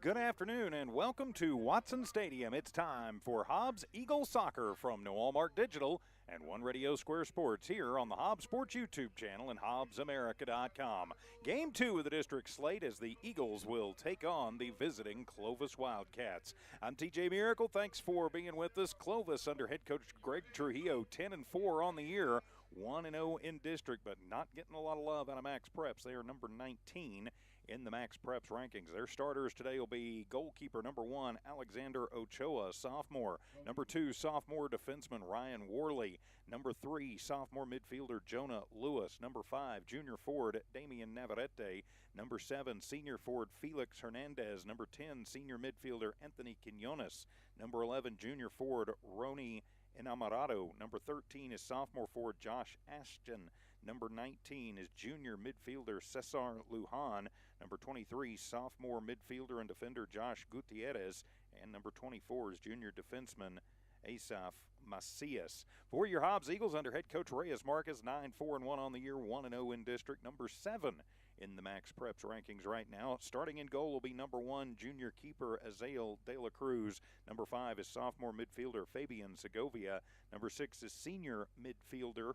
Good afternoon and welcome to Watson Stadium. It's time for Hobbs Eagle Soccer from Noelmark Digital and One Radio Square Sports here on the Hobbs Sports YouTube channel and HobbsAmerica.com. Game 2 of the district slate as the Eagles will take on the visiting Clovis Wildcats. I'm TJ Miracle. Thanks for being with us. Clovis under head coach Greg Trujillo, 10-4 on the year, 1-0 in district, but not getting a lot of love out of Max Preps. They are number 19 in the Max Preps rankings. Their starters today will be goalkeeper number 1, Alexander Ochoa, sophomore. Number 2, sophomore defenseman Ryan Worley. Number 3, sophomore midfielder Jonah Lewis. Number 5, junior forward Damian Navarrete. Number 7, senior forward Felix Hernandez. Number 10, senior midfielder Anthony Quinones. Number 11, junior forward Roni Enamorado. Number 13 is sophomore forward Josh Ashton. Number 19 is junior midfielder Cesar Lujan. Number 23, sophomore midfielder and defender Josh Gutierrez. And number 24 is junior defenseman Asaf Macias. For your Hobbs Eagles under head coach Reyes Marquez, 9-4-1 on the year, 1-0 in district. Number 7 in the Max Preps rankings right now. Starting in goal will be number 1, junior keeper Azael De La Cruz. Number 5 is sophomore midfielder Fabian Segovia. Number 6 is senior midfielder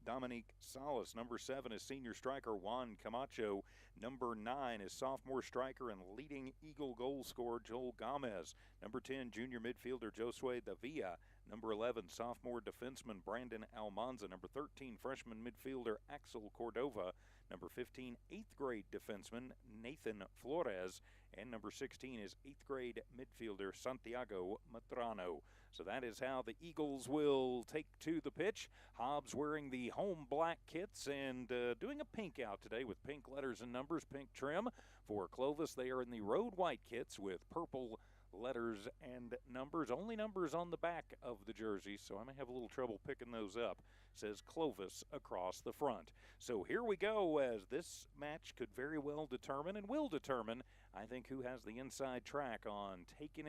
Dominique Salas. Number 7 is senior striker Juan Camacho. Number 9 is sophomore striker and leading Eagle goal scorer Joel Gomez. Number 10, junior midfielder Josue Davia. Number 11, sophomore defenseman Brandon Almanza. Number 13, freshman midfielder Axel Cordova. Number 15, 8th grade defenseman Nathan Flores. And number 16 is 8th grade midfielder Santiago Matrano. So that is how the Eagles will take to the pitch. Hobbs wearing the home black kits and doing a pink out today with pink letters and numbers, pink trim. For Clovis, they are in the road white kits with purple letters and numbers. Only numbers on the back of the jersey, so I may have a little trouble picking those up. Says Clovis across the front. So here we go, as this match could very well determine and will determine, I think, who has the inside track on taking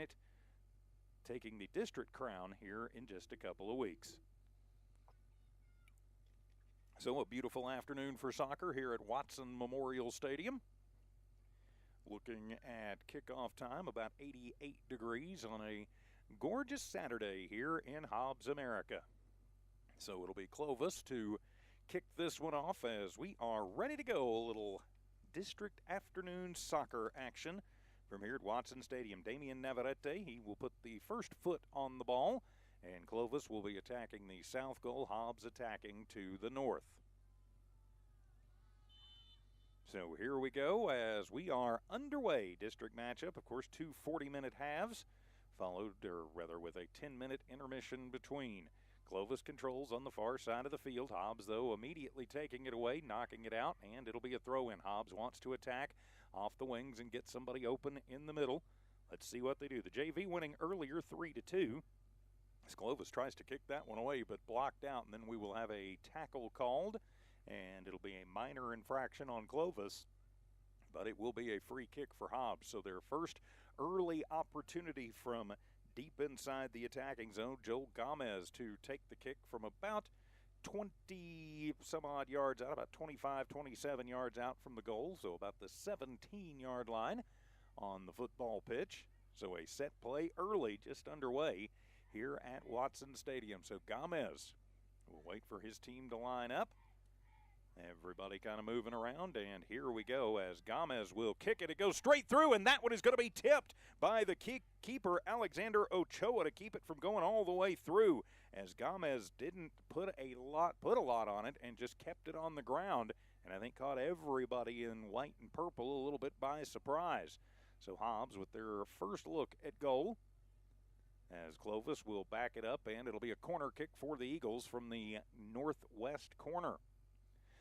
the district crown here in just a couple of weeks. So a beautiful afternoon for soccer here at Watson Memorial Stadium. Looking at kickoff time, about 88 degrees on a gorgeous Saturday here in Hobbs, America. So it'll be Clovis to kick this one off as we are ready to go. A little district afternoon soccer action from here at Watson Stadium. Damian Navarrete, he will put the first foot on the ball, and Clovis will be attacking the south goal, Hobbs attacking to the north. So here we go as we are underway. District matchup, of course, 2 40-minute halves, followed, or rather, with a 10-minute intermission between. Clovis controls on the far side of the field. Hobbs, though, immediately taking it away, knocking it out, and it'll be a throw-in. Hobbs wants to attack off the wings and get somebody open in the middle. Let's see what they do. The JV winning earlier 3-2. As Clovis tries to kick that one away, but blocked out, and then we will have a tackle called. And it'll be a minor infraction on Clovis, but it will be a free kick for Hobbs. So their first early opportunity from deep inside the attacking zone, Joel Gomez to take the kick from about 20-some-odd yards out, about 25, 27 yards out from the goal, so about the 17-yard line on the football pitch. So a set play early, just underway here at Watson Stadium. So Gomez will wait for his team to line up. Everybody kind of moving around, and here we go as Gomez will kick it. It goes straight through, and that one is going to be tipped by the keeper, Alexander Ochoa, to keep it from going all the way through, as Gomez didn't put a lot on it and just kept it on the ground, and I think caught everybody in white and purple a little bit by surprise. So Hobbs with their first look at goal, as Clovis will back it up, and it'll be a corner kick for the Eagles from the northwest corner.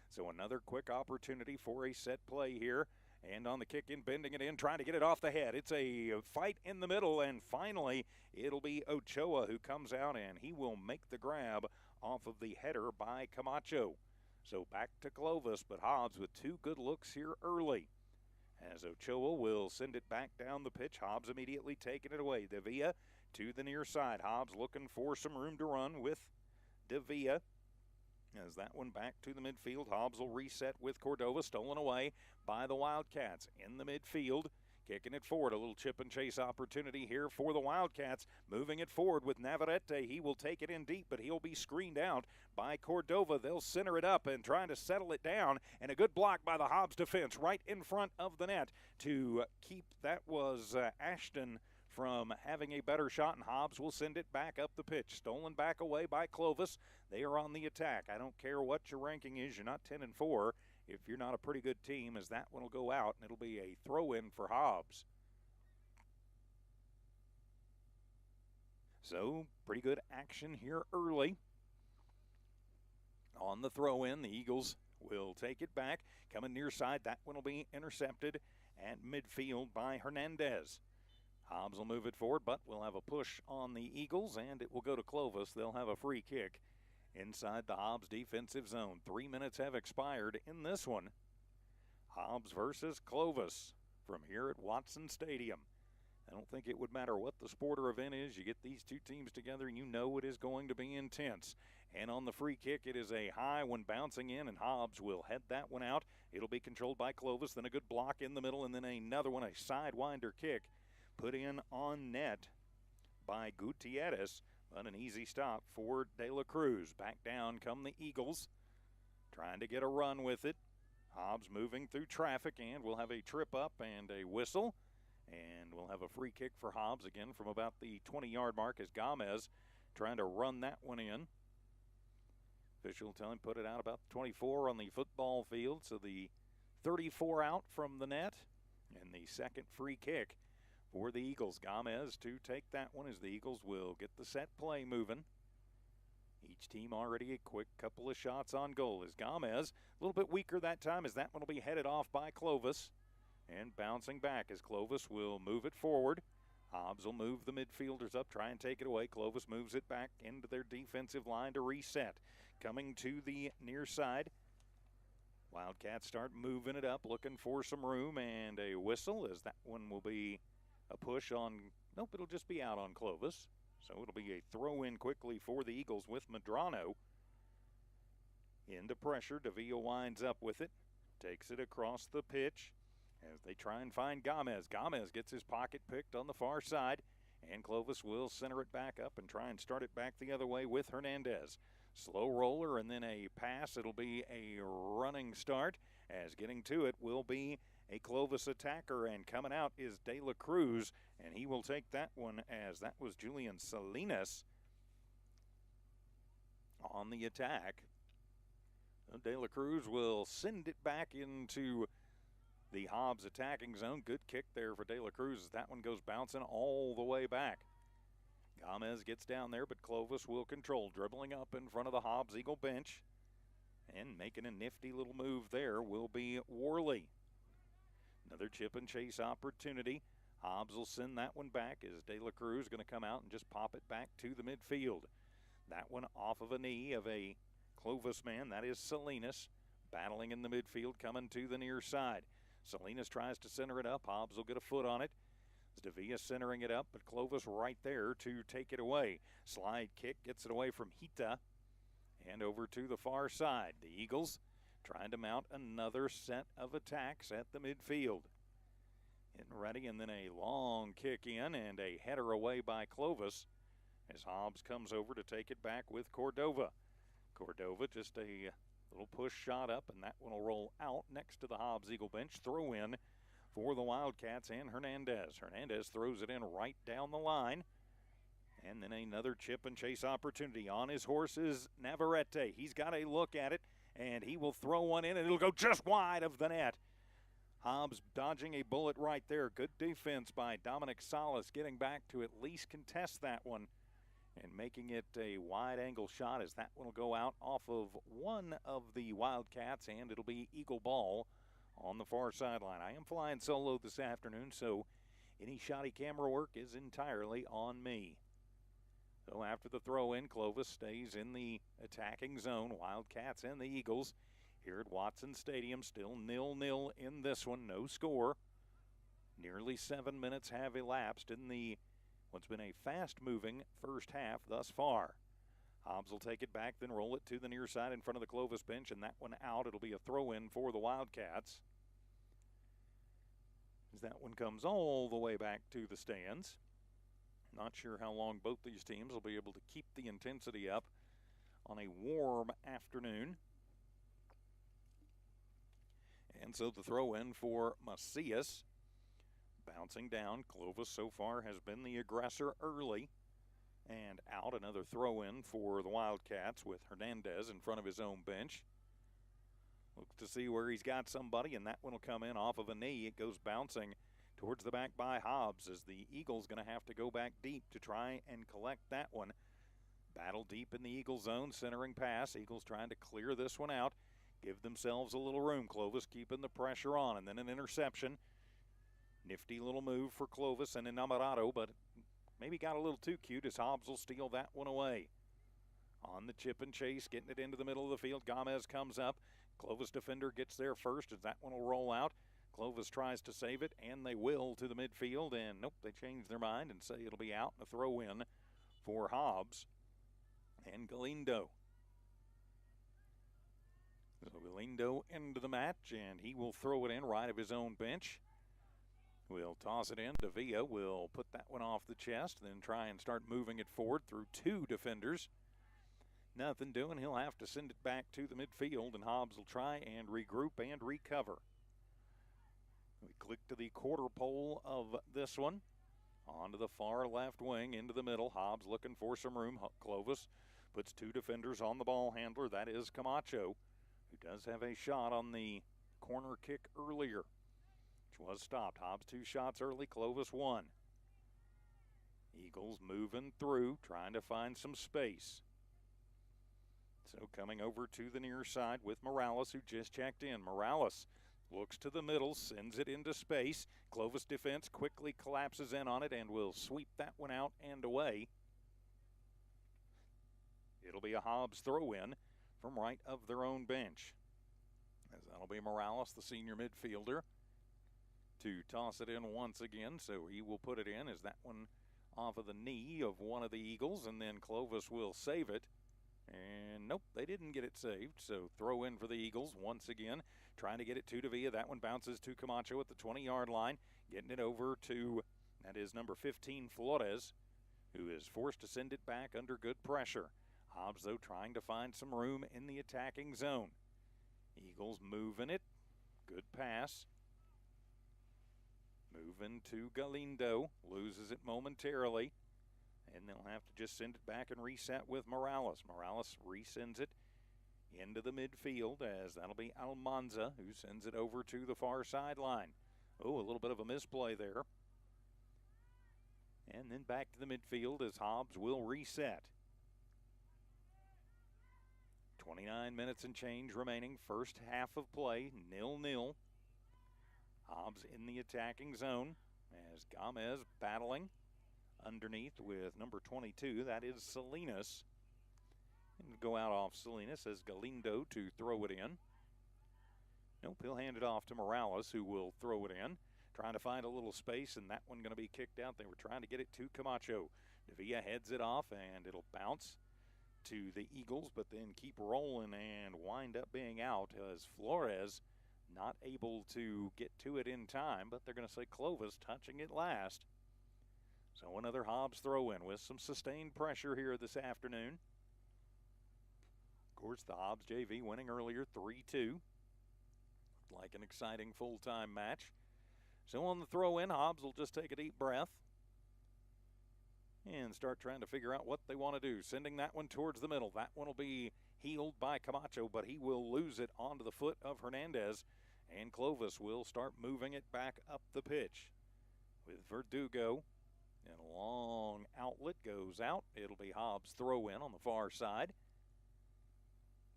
So another quick opportunity for a set play here. And on the kick in, bending it in, trying to get it off the head. It's a fight in the middle, and finally it'll be Ochoa who comes out, and he will make the grab off of the header by Camacho. So back to Clovis, but Hobbs with 2 good looks here early. As Ochoa will send it back down the pitch, Hobbs immediately taking it away. Davia to the near side. Hobbs looking for some room to run with Davia. As that one back to the midfield, Hobbs will reset with Cordova, stolen away by the Wildcats. In the midfield, Kicking it forward, a little chip and chase opportunity here for the Wildcats. Moving it forward with Navarrete. He will take it in deep, but he'll be screened out by Cordova. They'll center it up and trying to settle it down. And a good block by the Hobbs defense right in front of the net to keep, that was Ashton, from having a better shot, and Hobbs will send it back up the pitch. Stolen back away by Clovis. They are on the attack. I don't care what your ranking is. You're not 10-4 if you're not a pretty good team, as that one will go out, and it'll be a throw-in for Hobbs. So, pretty good action here early. On the throw-in, the Eagles will take it back. Coming near side, that one will be intercepted at midfield by Hernandez. Hobbs will move it forward, but we'll have a push on the Eagles, and it will go to Clovis. They'll have a free kick inside the Hobbs defensive zone. 3 minutes have expired in this one. Hobbs versus Clovis from here at Watson Stadium. I don't think it would matter what the sport or event is. You get these two teams together, and you know it is going to be intense. And on the free kick, it is a high one bouncing in, and Hobbs will head that one out. It'll be controlled by Clovis, then a good block in the middle, and then another one, a sidewinder kick put in on net by Gutierrez, but an easy stop for De La Cruz. Back down come the Eagles, trying to get a run with it. Hobbs moving through traffic, and we'll have a trip up and a whistle, and we'll have a free kick for Hobbs again from about the 20-yard mark as Gomez trying to run that one in. Official tell him put it out about 24 on the football field, so the 34 out from the net, and the second free kick for the Eagles. Gomez to take that one as the Eagles will get the set play moving. Each team already a quick couple of shots on goal as Gomez, a little bit weaker that time as that one will be headed off by Clovis. And bouncing back as Clovis will move it forward. Hobbs will move the midfielders up, try and take it away. Clovis moves it back into their defensive line to reset. Coming to the near side. Wildcats start moving it up, looking for some room, and a whistle as that one will be a push on, nope, it'll just be out on Clovis. So it'll be a throw in quickly for the Eagles with Medrano. Into pressure, Davila winds up with it. Takes it across the pitch as they try and find Gomez. Gomez gets his pocket picked on the far side, and Clovis will center it back up and try and start it back the other way with Hernandez. Slow roller and then a pass. It'll be a running start as getting to it will be a Clovis attacker, and coming out is De La Cruz, and he will take that one as that was Julian Salinas on the attack. De La Cruz will send it back into the Hobbs attacking zone. Good kick there for De La Cruz as that one goes bouncing all the way back. Gomez gets down there, but Clovis will control, dribbling up in front of the Hobbs Eagle bench, and making a nifty little move there will be Worley. Another chip and chase opportunity. Hobbs will send that one back as De La Cruz going to come out and just pop it back to the midfield. That one off of a knee of a Clovis man. That is Salinas battling in the midfield, coming to the near side. Salinas tries to center it up. Hobbs will get a foot on it. Davila centering it up, but Clovis right there to take it away. Slide kick gets it away from Hita and over to the far side. The Eagles trying to mount another set of attacks at the midfield. Getting ready, and then a long kick in and a header away by Clovis as Hobbs comes over to take it back with Cordova. Cordova just a little push shot up, and that one will roll out next to the Hobbs Eagle bench. Throw in for the Wildcats and Hernandez. Hernandez throws it in right down the line. And then another chip and chase opportunity. On his horse is Navarrete. He's got a look at it, and he will throw one in, and it'll go just wide of the net. Hobbs dodging a bullet right there. Good defense by Dominic Salas, getting back to at least contest that one and making it a wide-angle shot as that one will go out off of one of the Wildcats, and it'll be Eagle ball on the far sideline. I am flying solo this afternoon, so any shoddy camera work is entirely on me. So after the throw-in, Clovis stays in the attacking zone. Wildcats and the Eagles here at Watson Stadium, still 0-0 in this one, no score. Nearly 7 minutes have elapsed in the what's been a fast-moving first half thus far. Hobbs will take it back, then roll it to the near side in front of the Clovis bench, and that one out. It'll be a throw-in for the Wildcats. as that one comes all the way back to the stands. Not sure how long both these teams will be able to keep the intensity up on a warm afternoon. And so the throw in for Macias. Bouncing down, Clovis so far has been the aggressor early. And out, another throw in for the Wildcats with Hernandez in front of his own bench. Looks to see where he's got somebody, and that one will come in off of a knee. It goes bouncing towards the back by Hobbs, as the Eagles going to have to go back deep to try and collect that one. Battle deep in the Eagle zone, centering pass. Eagles trying to clear this one out, give themselves a little room. Clovis keeping the pressure on, and then an interception. Nifty little move for Clovis and Enamorado, but maybe got a little too cute, as Hobbs will steal that one away. On the chip and chase, getting it into the middle of the field. Gomez comes up. Clovis defender gets there first, as that one will roll out. Clovis tries to save it, and they will to the midfield, and nope, they change their mind and say it'll be out and a throw in for Hobbs and Galindo. So Galindo into the match, and he will throw it in right of his own bench. We'll toss it in. Davia will put that one off the chest, then try and start moving it forward through two defenders. Nothing doing. He'll have to send it back to the midfield, and Hobbs will try and regroup and recover. We click to the quarter pole of this one. Onto the far left wing, into the middle. Hobbs looking for some room. Clovis puts two defenders on the ball handler. That is Camacho, who does have a shot on the corner kick earlier, which was stopped. Hobbs 2 shots early, Clovis 1. Eagles moving through, trying to find some space. So coming over to the near side with Morales, who just checked in. Morales looks to the middle, sends it into space. Clovis defense quickly collapses in on it and will sweep that one out and away. It'll be a Hobbs throw-in from right of their own bench, as that'll be Morales, the senior midfielder, to toss it in once again. So he will put it in, as that one off of the knee of one of the Eagles, and then Clovis will save it. And nope, they didn't get it saved. So throw in for the Eagles once again, trying to get it to Davia. That one bounces to Camacho at the 20-yard line, getting it over to, that is number 15, Flores, who is forced to send it back under good pressure. Hobbs, though, trying to find some room in the attacking zone. Eagles moving it. Good pass. Moving to Galindo. Loses it momentarily. And they'll have to just send it back and reset with Morales. Morales resends it into the midfield, as that'll be Almanza, who sends it over to the far sideline. Oh, a little bit of a misplay there. And then back to the midfield, as Hobbs will reset. 29 minutes and change remaining. First half of play, 0-0. Hobbs in the attacking zone, as Gomez battling underneath with number 22. That is Salinas. And go out off Salinas as Galindo to throw it in. Nope, he'll hand it off to Morales, who will throw it in. Trying to find a little space, and that one going to be kicked out. They were trying to get it to Camacho. Davia heads it off, and it'll bounce to the Eagles, but then keep rolling and wind up being out, as Flores not able to get to it in time, but they're going to say Clovis touching it last. So another Hobbs throw in with some sustained pressure here this afternoon. Of course, the Hobbs JV winning earlier 3-2. Like an exciting full-time match. So on the throw in, Hobbs will just take a deep breath and start trying to figure out what they want to do. Sending that one towards the middle. That one will be healed by Camacho, but he will lose it onto the foot of Hernandez, and Clovis will start moving it back up the pitch with Verdugo. And a long outlet goes out. It'll be Hobbs throw in on the far side,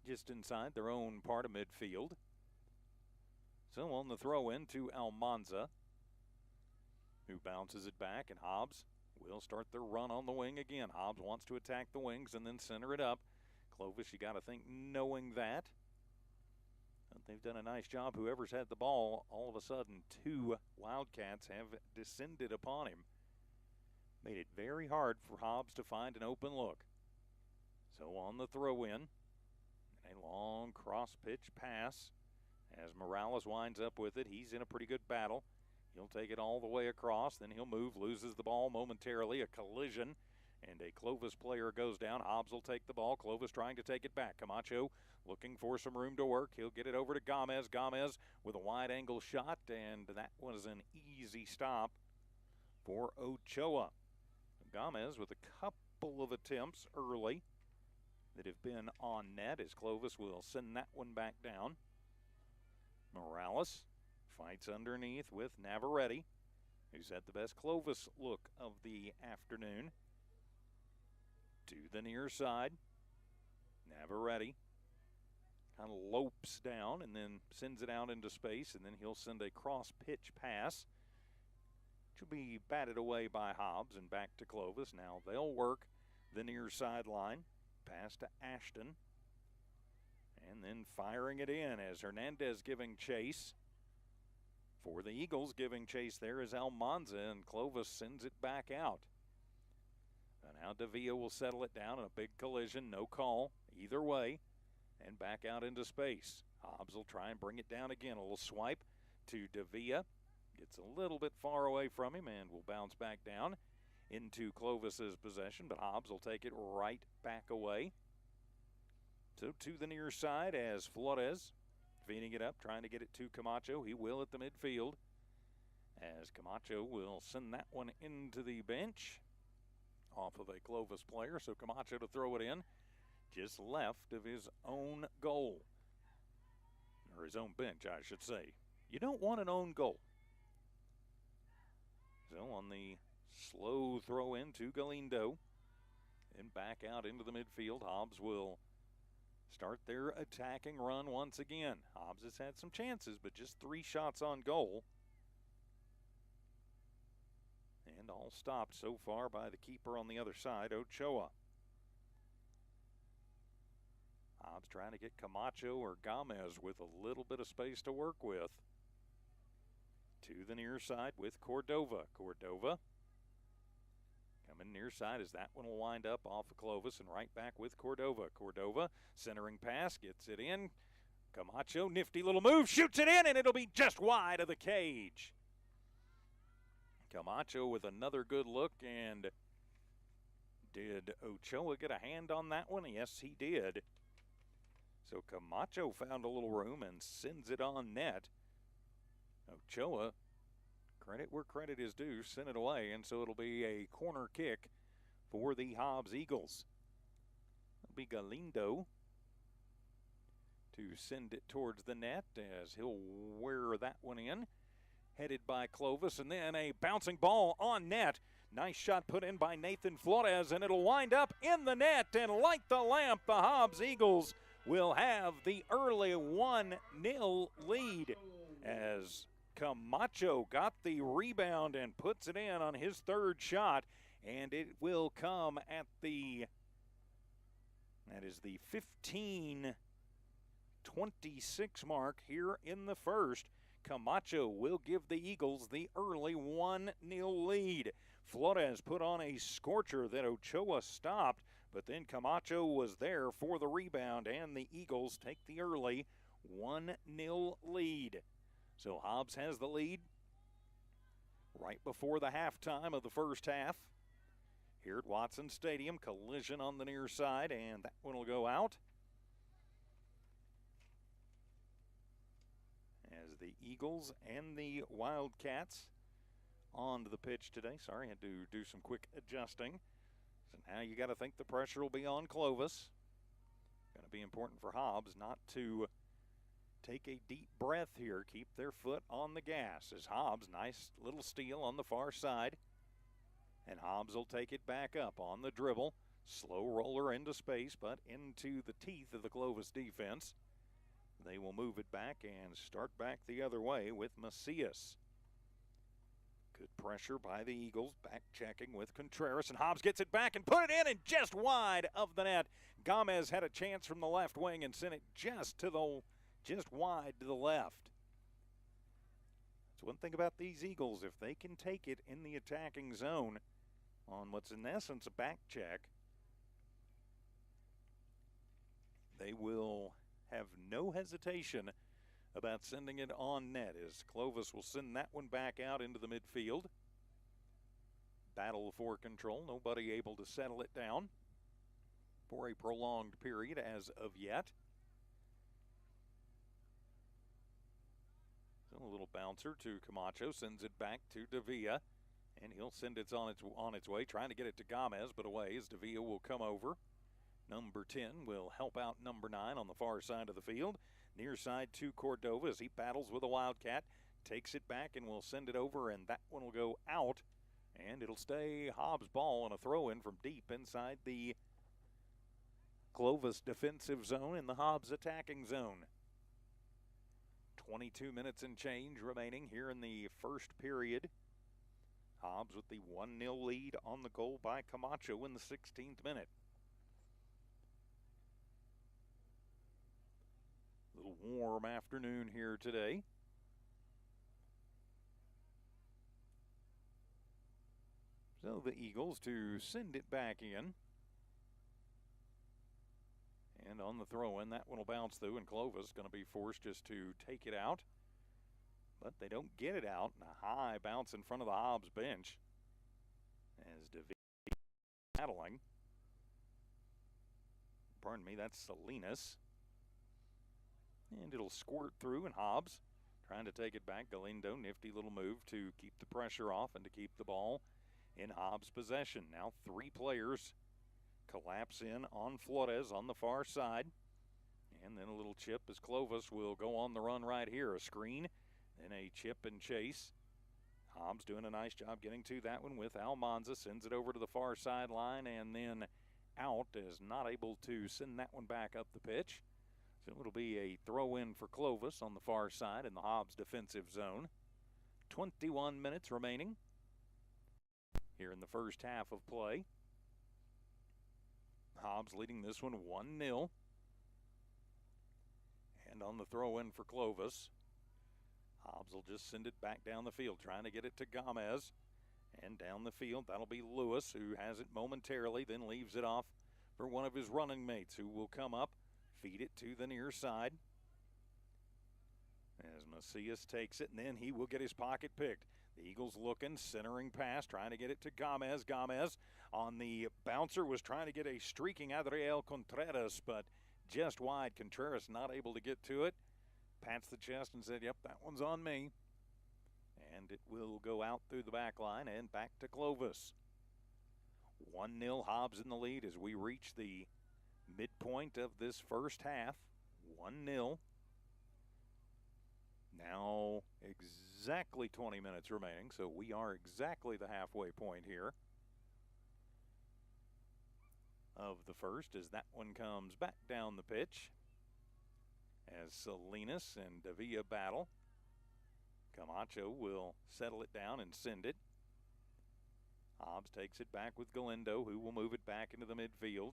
just inside their own part of midfield. So on the throw in to Almanza, who bounces it back, and Hobbs will start their run on the wing again. Hobbs wants to attack the wings and then center it up. Clovis, you got to think, knowing that. And they've done a nice job. Whoever's had the ball, all of a sudden, 2 Wildcats have descended upon him. Made it very hard for Hobbs to find an open look. So on the throw in, a long cross pitch pass as Morales winds up with it. He's in a pretty good battle. He'll take it all the way across. Then he'll move, loses the ball momentarily. A collision, and a Clovis player goes down. Hobbs will take the ball. Clovis trying to take it back. Camacho looking for some room to work. He'll get it over to Gomez. Gomez with a wide angle shot, and that was an easy stop for Ochoa. Gomez with a couple of attempts early that have been on net, as Clovis will send that one back down. Morales fights underneath with Navarrete, who's had the best Clovis look of the afternoon. To the near side, Navarrete kind of lopes down and then sends it out into space, and then he'll send a cross-pitch pass, which will be batted away by Hobbs and back to Clovis. Now they'll work the near sideline, pass to Ashton, and then firing it in as Hernandez giving chase. For the Eagles, giving chase there is Almanza, and Clovis sends it back out. And now Davia will settle it down in a big collision, no call either way, and back out into space. Hobbs will try and bring it down again. A little swipe to Davia. Gets a little bit far away from him and will bounce back down into Clovis's possession, but Hobbs will take it right back away. So to the near side as Flores feeding it up, trying to get it to Camacho. He will at the midfield, as Camacho will send that one into the bench off of a Clovis player. So Camacho to throw it in just left of his own goal, or his own bench, I should say. You don't want an own goal. So on the slow throw in to Galindo and back out into the midfield, Hobbs will start their attacking run once again. Hobbs has had some chances, but just 3 shots on goal. And all stopped so far by the keeper on the other side, Ochoa. Hobbs trying to get Camacho or Gomez with a little bit of space to work with. To the near side with Cordova. Cordova coming near side as that one will wind up off of Clovis and right back with Cordova. Cordova centering pass, gets it in. Camacho, nifty little move, shoots it in, and it'll be just wide of the cage. Camacho with another good look, and did Ochoa get a hand on that one? Yes, he did. So Camacho found a little room and sends it on net. Ochoa, credit where credit is due, sent it away, and so it'll be a corner kick for the Hobbs Eagles. It'll be Galindo to send it towards the net as he'll wear that one in. Headed by Clovis, and then a bouncing ball on net. Nice shot put in by Nathan Flores, and it'll wind up in the net, and light the lamp, the Hobbs Eagles will have the early 1-0 lead as Camacho got the rebound and puts it in on his 3rd shot, and it will come at the, that is the 15:26 mark here in the first. Camacho will give the Eagles the early 1-0 lead. Flores put on a scorcher that Ochoa stopped, but then Camacho was there for the rebound, and the Eagles take the early 1-0 lead. So Hobbs has the lead right before the halftime of the first half. Here at Watson Stadium, collision on the near side, and that one will go out. As the Eagles and the Wildcats onto the pitch today. Sorry, I had to do some quick adjusting. So now you got to think the pressure will be on Clovis. Going to be important for Hobbs not to take a deep breath here. Keep their foot on the gas as Hobbs, nice little steal on the far side. And Hobbs will take it back up on the dribble. Slow roller into space, but into the teeth of the Clovis defense. They will move it back and start back the other way with Macias. Good pressure by the Eagles, back checking with Contreras, and Hobbs gets it back and put it in, and just wide of the net. Gomez had a chance from the left wing and sent it just wide to the left. That's one thing about these Eagles. If they can take it in the attacking zone on what's in essence a back check, they will have no hesitation about sending it on net as Clovis will send that one back out into the midfield. Battle for control, nobody able to settle it down for a prolonged period as of yet. So a little bouncer to Camacho, sends it back to Davia, and he'll send it on its way, trying to get it to Gomez, but away as Davia will come over. Number 10 will help out number 9 on the far side of the field. Near side to Cordova as he battles with a Wildcat, takes it back and will send it over, and that one will go out, and it'll stay Hobbs' ball on a throw-in from deep inside the Clovis defensive zone in the Hobbs attacking zone. 22 minutes and change remaining here in the first period. Hobbs with the 1-0 lead on the goal by Camacho in the 16th minute. Little warm afternoon here today. So the Eagles to send it back in. And on the throw-in, that one will bounce through, and Clovis going to be forced just to take it out. But they don't get it out. And a high bounce in front of the Hobbs bench as DeVille battling. Pardon me, that's Salinas. And it'll squirt through, and Hobbs trying to take it back. Galindo, nifty little move to keep the pressure off and to keep the ball in Hobbs' possession. Now 3 players collapse in on Flores on the far side. And then a little chip as Clovis will go on the run right here. A screen, then a chip and chase. Hobbs doing a nice job getting to that one with Almanza. Sends it over to the far sideline and then out, is not able to send that one back up the pitch. So it'll be a throw-in for Clovis on the far side in the Hobbs defensive zone. 21 minutes remaining here in the first half of play. Hobbs leading this one 1-0. And on the throw-in for Clovis, Hobbs will just send it back down the field, trying to get it to Gomez. And down the field, that'll be Lewis, who has it momentarily, then leaves it off for one of his running mates, who will come up, feed it to the near side. As Macias takes it, and then he will get his pocket picked. The Eagles looking, centering pass, trying to get it to Gomez. Gomez on the bouncer was trying to get a streaking Adriel Contreras, but just wide. Contreras not able to get to it. Pats the chest and said, yep, that one's on me. And it will go out through the back line and back to Clovis. 1-0 Hobbs in the lead as we reach the midpoint of this first half. 1-0. Now exactly 20 minutes remaining, so we are exactly the halfway point here of the first as that one comes back down the pitch as Salinas and Davia battle. Camacho will settle it down and send it. Hobbs takes it back with Galindo, who will move it back into the midfield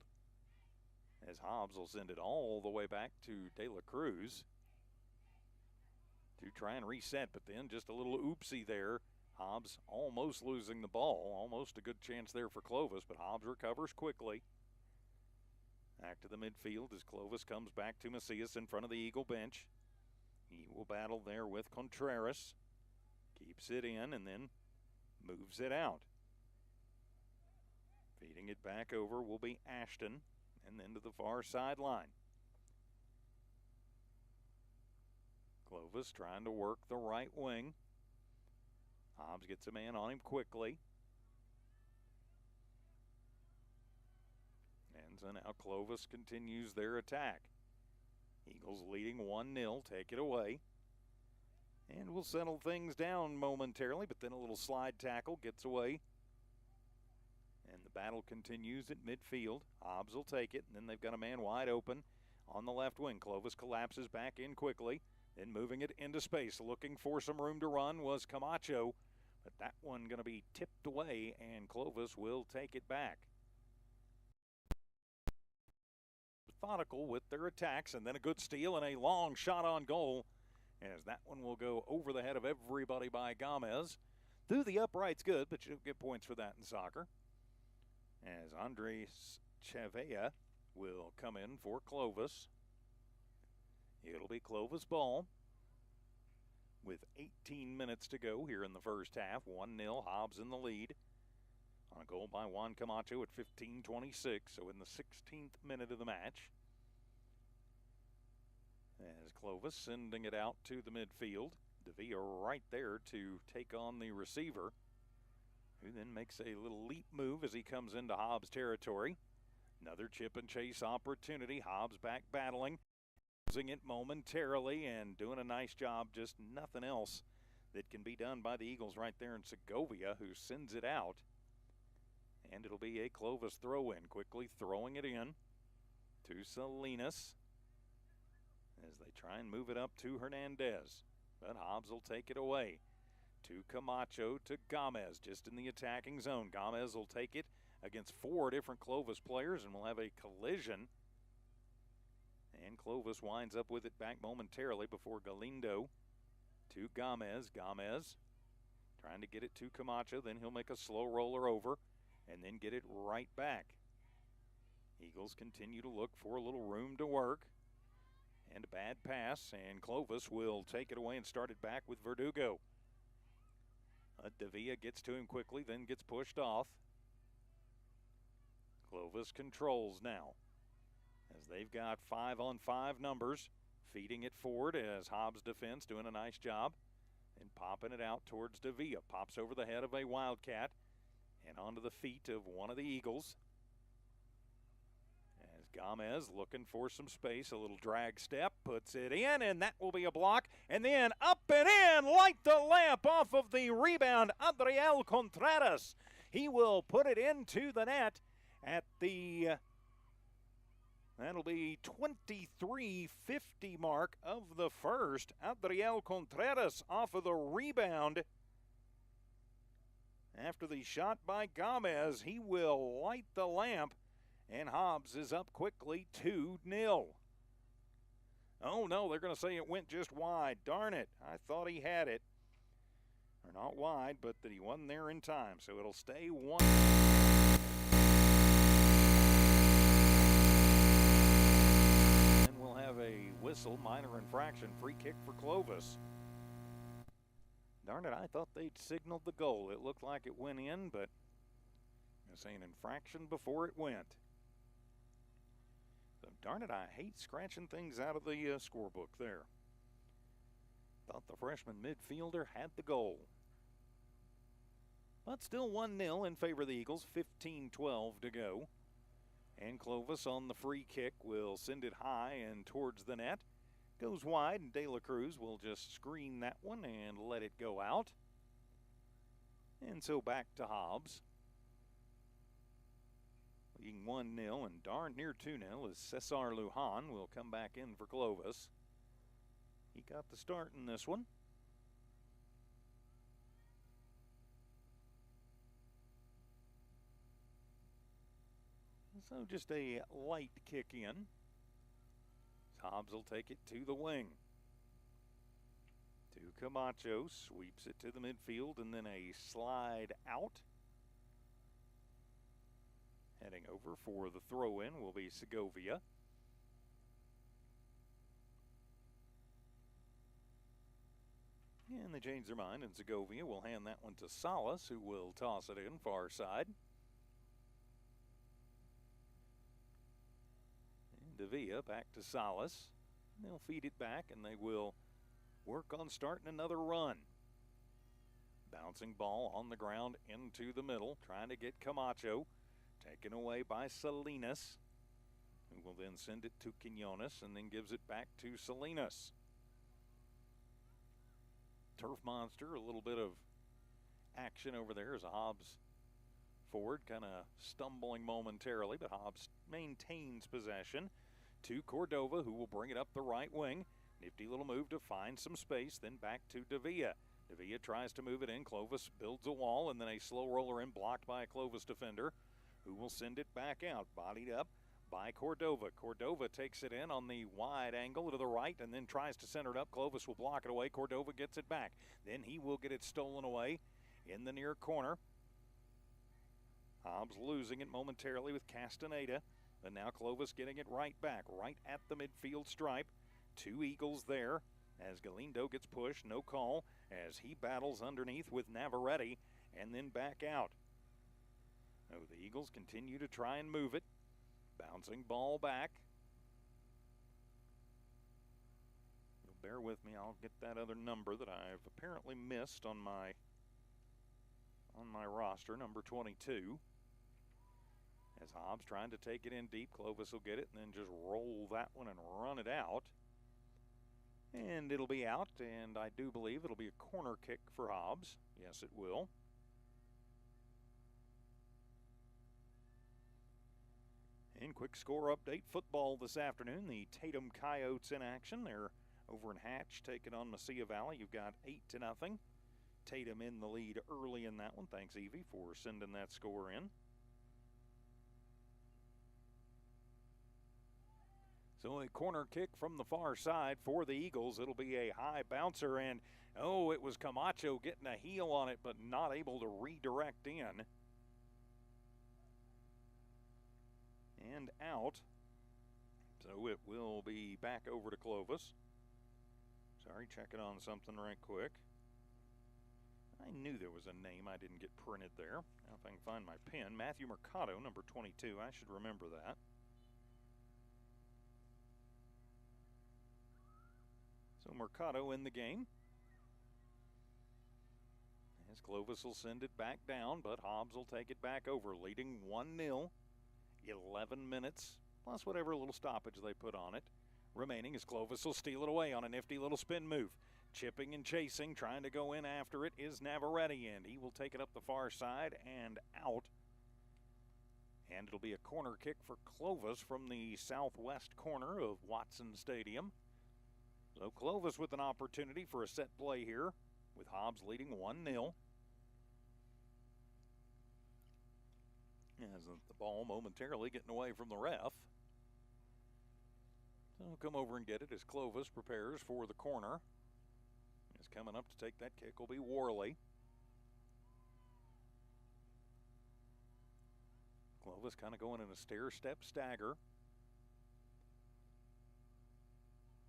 as Hobbs will send it all the way back to De La Cruz to try and reset, but then just a little oopsie there. Hobbs almost losing the ball. Almost a good chance there for Clovis, but Hobbs recovers quickly. Back to the midfield as Clovis comes back to Macias in front of the Eagle bench. He will battle there with Contreras. Keeps it in and then moves it out. Feeding it back over will be Ashton and then to the far sideline. Clovis trying to work the right wing. Hobbs gets a man on him quickly. And so now Clovis continues their attack. Eagles leading 1-0, take it away. And we'll settle things down momentarily, but then a little slide tackle gets away. And the battle continues at midfield. Hobbs will take it, and then they've got a man wide open on the left wing. Clovis collapses back in quickly. Then moving it into space, looking for some room to run was Camacho. But that one going to be tipped away, and Clovis will take it back. Methodical with their attacks, and then a good steal and a long shot on goal. As that one will go over the head of everybody by Gomez. Through the uprights good, but you don't get points for that in soccer. As Andres Chavea will come in for Clovis. It'll be Clovis ball. with 18 minutes to go here in the first half. 1-0, Hobbs in the lead. On a goal by Juan Camacho at 15:26, so in the 16th minute of the match. As Clovis sending it out to the midfield. Davia right there to take on the receiver, who then makes a little leap move as he comes into Hobbs territory. Another chip and chase opportunity. Hobbs back battling, losing it momentarily and doing a nice job. Just nothing else that can be done by the Eagles right there in Segovia, who sends it out. And it'll be a Clovis throw-in, quickly throwing it in to Salinas as they try and move it up to Hernandez. But Hobbs will take it away to Camacho, to Gomez, just in the attacking zone. Gomez will take it against 4 different Clovis players, and we'll have a collision. And Clovis winds up with it back momentarily before Galindo to Gomez. Gomez trying to get it to Camacho, then he'll make a slow roller over and then get it right back. Eagles continue to look for a little room to work. And a bad pass, and Clovis will take it away and start it back with Verdugo. Davia gets to him quickly, then gets pushed off. Clovis controls now, as they've got 5-on-5 numbers, feeding it forward as Hobbs defense doing a nice job, and popping it out towards Davia. Pops over the head of a Wildcat and onto the feet of one of the Eagles. Gomez looking for some space, a little drag step, puts it in, and that will be a block. And then up and in, light the lamp off of the rebound, Adriel Contreras. He will put it into the net at the, that'll be 23:50 mark of the first. Adriel Contreras off of the rebound. After the shot by Gomez, he will light the lamp. And Hobbs is up quickly, 2-0. Oh, no, they're going to say it went just wide. Darn it, I thought he had it. Or not wide, but that he wasn't there in time. So it'll stay 1. And we'll have a whistle, minor infraction, free kick for Clovis. Darn it, I thought they'd signaled the goal. It looked like it went in, but it's an infraction before it went. So darn it, I hate scratching things out of the scorebook there. Thought the freshman midfielder had the goal. But still 1-0 in favor of the Eagles, 15:12 to go. And Clovis on the free kick will send it high and towards the net. Goes wide, and De La Cruz will just screen that one and let it go out. And so back to Hobbs. Leading 1-0 and darn near 2-0 as Cesar Lujan will come back in for Clovis. He got the start in this one. So just a light kick in. Hobbs will take it to the wing. To Camacho, sweeps it to the midfield and then a slide out. Heading over for the throw-in will be Segovia. And they change their mind, and Segovia will hand that one to Salas, who will toss it in far side. And Davia back to Salas. They'll feed it back, and they will work on starting another run. Bouncing ball on the ground into the middle, trying to get Camacho. Taken away by Salinas, who will then send it to Quinones and then gives it back to Salinas. Turf Monster, a little bit of action over there as a Hobbs forward, kind of stumbling momentarily, but Hobbs maintains possession to Cordova, who will bring it up the right wing. Nifty little move to find some space, then back to Davia. Davia tries to move it in. Clovis builds a wall, and then a slow roller in blocked by a Clovis defender, who will send it back out, bodied up by Cordova. Cordova takes it in on the wide angle to the right and then tries to center it up. Clovis will block it away. Cordova gets it back. Then he will get it stolen away in the near corner. Hobbs losing it momentarily with Castaneda. And now Clovis getting it right back, right at the midfield stripe. 2 Eagles there. as Galindo gets pushed, no call, as he battles underneath with Navarrete and then back out. Oh, the Eagles continue to try and move it. Bouncing ball back. You'll bear with me, I'll get that other number that I've apparently missed on my roster, number 22. As Hobbs trying to take it in deep, Clovis will get it and then just roll that one and run it out. And it'll be out, and I do believe it'll be a corner kick for Hobbs. Yes, it will. And quick score update, football this afternoon. The Tatum Coyotes in action. They're over in Hatch taking on Mesilla Valley. You've got 8-0. Tatum in the lead early in that one. Thanks, Evie, for sending that score in. So a corner kick from the far side for the Eagles. It'll be a high bouncer, and oh, it was Camacho getting a heel on it, but not able to redirect in. And out. So it will be back over to Clovis. Sorry, checking on something right quick. I knew there was a name I didn't get printed there. Now if I can find my pen. Matthew Mercado, number 22. I should remember that. So Mercado in the game. As Clovis will send it back down, but Hobbs will take it back over, leading 1-0. 11 minutes, plus whatever little stoppage they put on it. Remaining as Clovis will steal it away on a nifty little spin move. Chipping and chasing, trying to go in after it is Navarrete, and he will take it up the far side and out. And it'll be a corner kick for Clovis from the southwest corner of Watson Stadium. So Clovis with an opportunity for a set play here, with Hobbs leading 1-0. As the ball momentarily getting away from the ref. So come over and get it as Clovis prepares for the corner. Is coming up to take that kick will be Worley. Clovis kind of going in a stair-step stagger.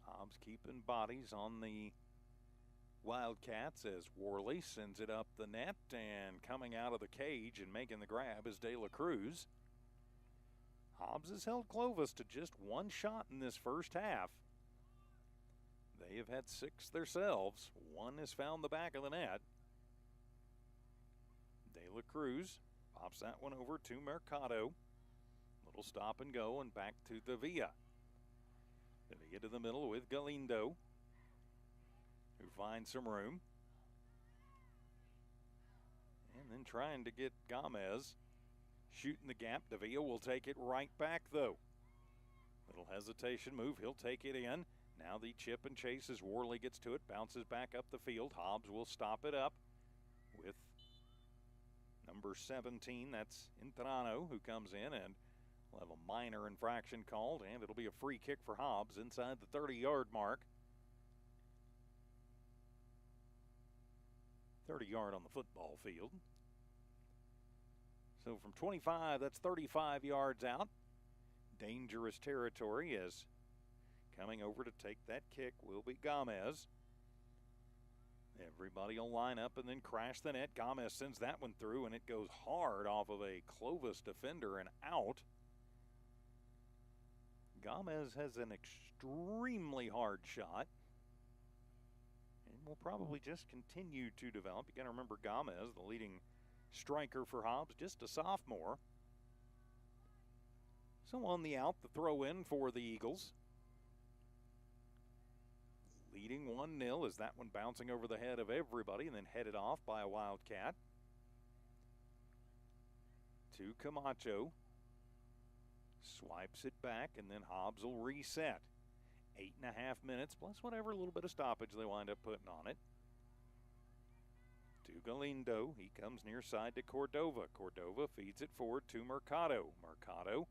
Hobbs keeping bodies on the Wildcats as Worley sends it up the net, and coming out of the cage and making the grab is De La Cruz. Hobbs has held Clovis to just one shot in this first half. They have had 6 themselves. One has found the back of the net. De La Cruz pops that one over to Mercado. Little stop and go and back to the Villa. The Villa to the middle with Galindo, who finds some room. And then trying to get Gomez shooting the gap. Davila will take it right back, though. Little hesitation move. He'll take it in. Now the chip and chase as Worley gets to it. Bounces back up the field. Hobbs will stop it up with number 17. That's Intrano, who comes in and will have a minor infraction called. And it'll be a free kick for Hobbs inside the 30-yard mark. 30-yard on the football field. So from 25, that's 35 yards out. Dangerous territory as coming over to take that kick will be Gomez. Everybody will line up and then crash the net. Gomez sends that one through, and it goes hard off of a Clovis defender and out. Gomez has an extremely hard shot and will probably just continue to develop. You got to remember Gomez, the leading striker for Hobbs, just a sophomore. So on the out, the throw in for the Eagles. Leading 1-0 as that one bouncing over the head of everybody and then headed off by a Wildcat. To Camacho. Swipes it back, and then Hobbs will reset. 8.5 minutes, plus whatever little bit of stoppage they wind up putting on it. To Galindo. He comes near side to Cordova. Cordova feeds it forward to Mercado. Mercado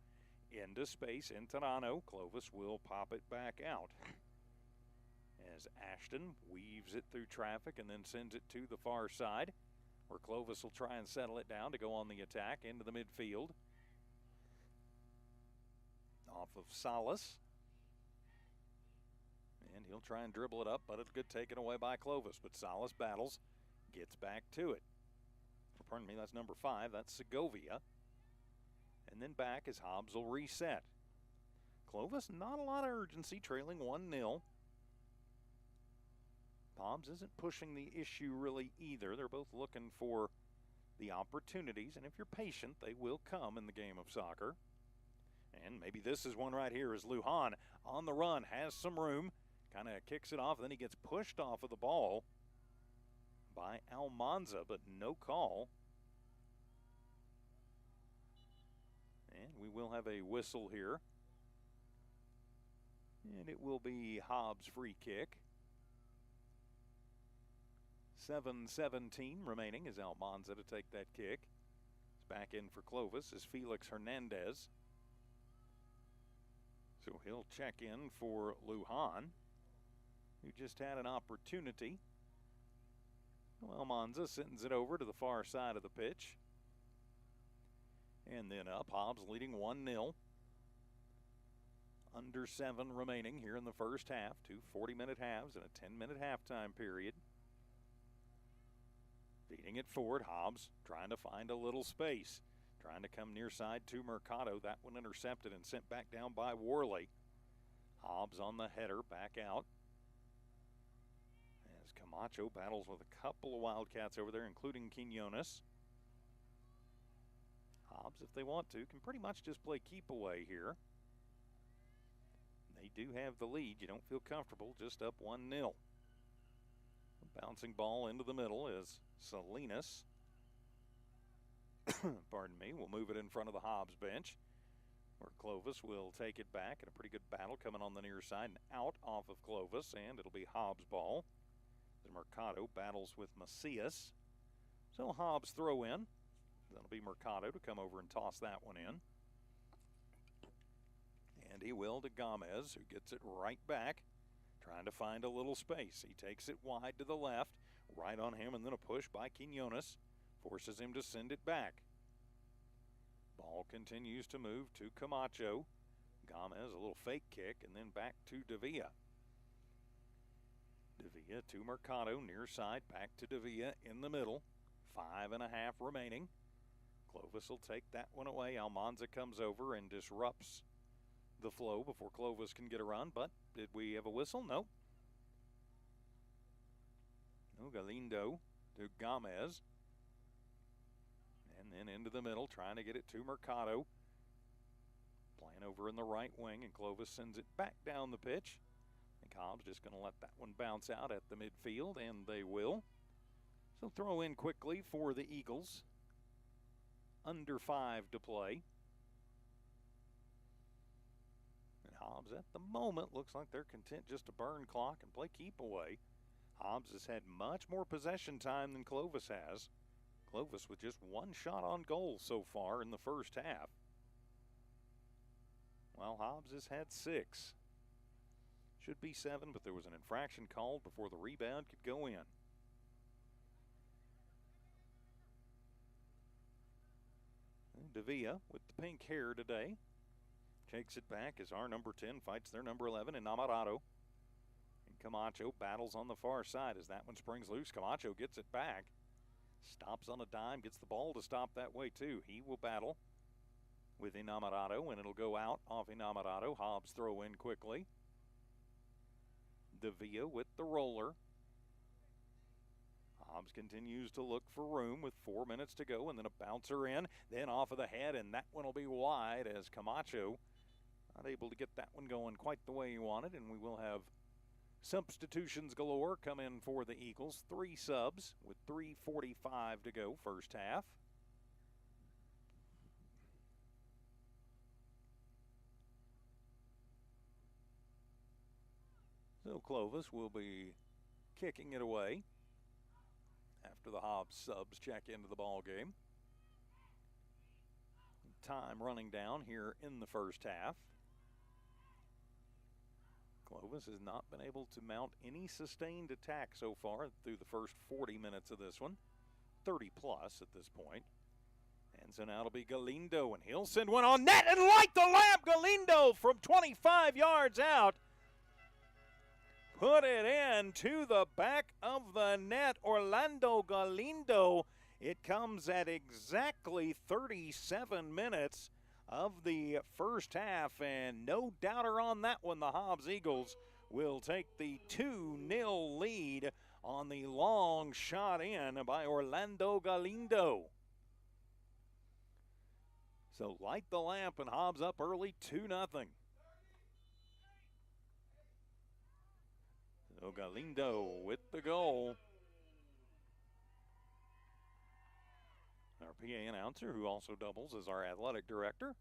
into space. Intrano. Clovis will pop it back out. As Ashton weaves it through traffic and then sends it to the far side, where Clovis will try and settle it down to go on the attack into the midfield. Off of Salas. And he'll try and dribble it up, but it's good taken away by Clovis. But Salas battles, gets back to it. Pardon me, that's number 5. That's Segovia. And then back as Hobbs will reset. Clovis, not a lot of urgency, trailing 1-0. Hobbs isn't pushing the issue really either. They're both looking for the opportunities, and if you're patient, they will come in the game of soccer. And maybe this is one right here as Lujan on the run, has some room, kind of kicks it off, and then he gets pushed off of the ball by Almanza, but no call. And we will have a whistle here. And it will be Hobbs' free kick. 7:17 remaining as Almanza to take that kick. It's back in for Clovis is Felix Hernandez. So he'll check in for Lujan, who just had an opportunity. Well, Almanza sends it over to the far side of the pitch. And then up, Hobbs leading 1-0. Under 7 remaining here in the first half. 2 40-minute halves and a 10-minute halftime period. Feeding it forward, Hobbs trying to find a little space. Trying to come near side to Mercado. That one intercepted and sent back down by Worley. Hobbs on the header, back out. As Camacho battles with a couple of Wildcats over there, including Quinones. Hobbs, if they want to, can pretty much just play keep away here. They do have the lead. You don't feel comfortable, just up 1-0. Bouncing ball into the middle is Salinas. Pardon me. We'll move it in front of the Hobbs bench, where Clovis will take it back. And a pretty good battle coming on the near side and out off of Clovis. And it'll be Hobbs' ball. The Mercado battles with Macias. So Hobbs throw in. That'll be Mercado to come over and toss that one in. And he will to Gomez, who gets it right back. Trying to find a little space. He takes it wide to the left, right on him, and then a push by Quinones. Forces him to send it back. Ball continues to move to Camacho. Gomez, a little fake kick, and then back to Davia. Davia to Mercado, near side, back to Davia in the middle. 5.5 remaining. Clovis will take that one away. Almanza comes over and disrupts the flow before Clovis can get around, but did we have a whistle? No. No, Galindo to Gomez. And then into the middle, trying to get it to Mercado. Playing over in the right wing, and Clovis sends it back down the pitch. I think Hobbs just going to let that one bounce out at the midfield, and they will. So throw in quickly for the Eagles. Under 5 to play. Hobbs at the moment looks like they're content just to burn clock and play keep away. Hobbs has had much more possession time than Clovis has. Clovis with just 1 shot on goal so far in the first half. While Hobbs has had 6. Should be 7, but there was an infraction called before the rebound could go in. And Davia with the pink hair today. Takes it back as our number 10 fights their number 11 in Namarado. And Camacho battles on the far side as that one springs loose. Camacho gets it back. Stops on a dime, gets the ball to stop that way too. He will battle with Inamarado, and it'll go out off Inamarado. Hobbs throw in quickly. Davia with the roller. Hobbs continues to look for room with 4 minutes to go, and then a bouncer in, then off of the head, and that one will be wide as Camacho not able to get that one going quite the way he wanted, and we will have substitutions galore come in for the Eagles. 3 subs with 3:45 to go first half. So Clovis will be kicking it away after the Hobbs subs check into the ball game. Time running down here in the first half. Clovis has not been able to mount any sustained attack so far through the first 40 minutes of this one. 30 plus at this point. And so now it'll be Galindo, and he'll send one on net and light the lamp. Galindo from 25 yards out. put it in to the back of the net. Orlando Galindo. It comes at exactly 37 minutes of the first half, and no doubter on that one. The Hobbs Eagles will take the 2-0 lead on the long shot in by Orlando Galindo. So light the lamp, and Hobbs up early 2-0. So Galindo with the goal. Our PA announcer, who also doubles as our athletic director,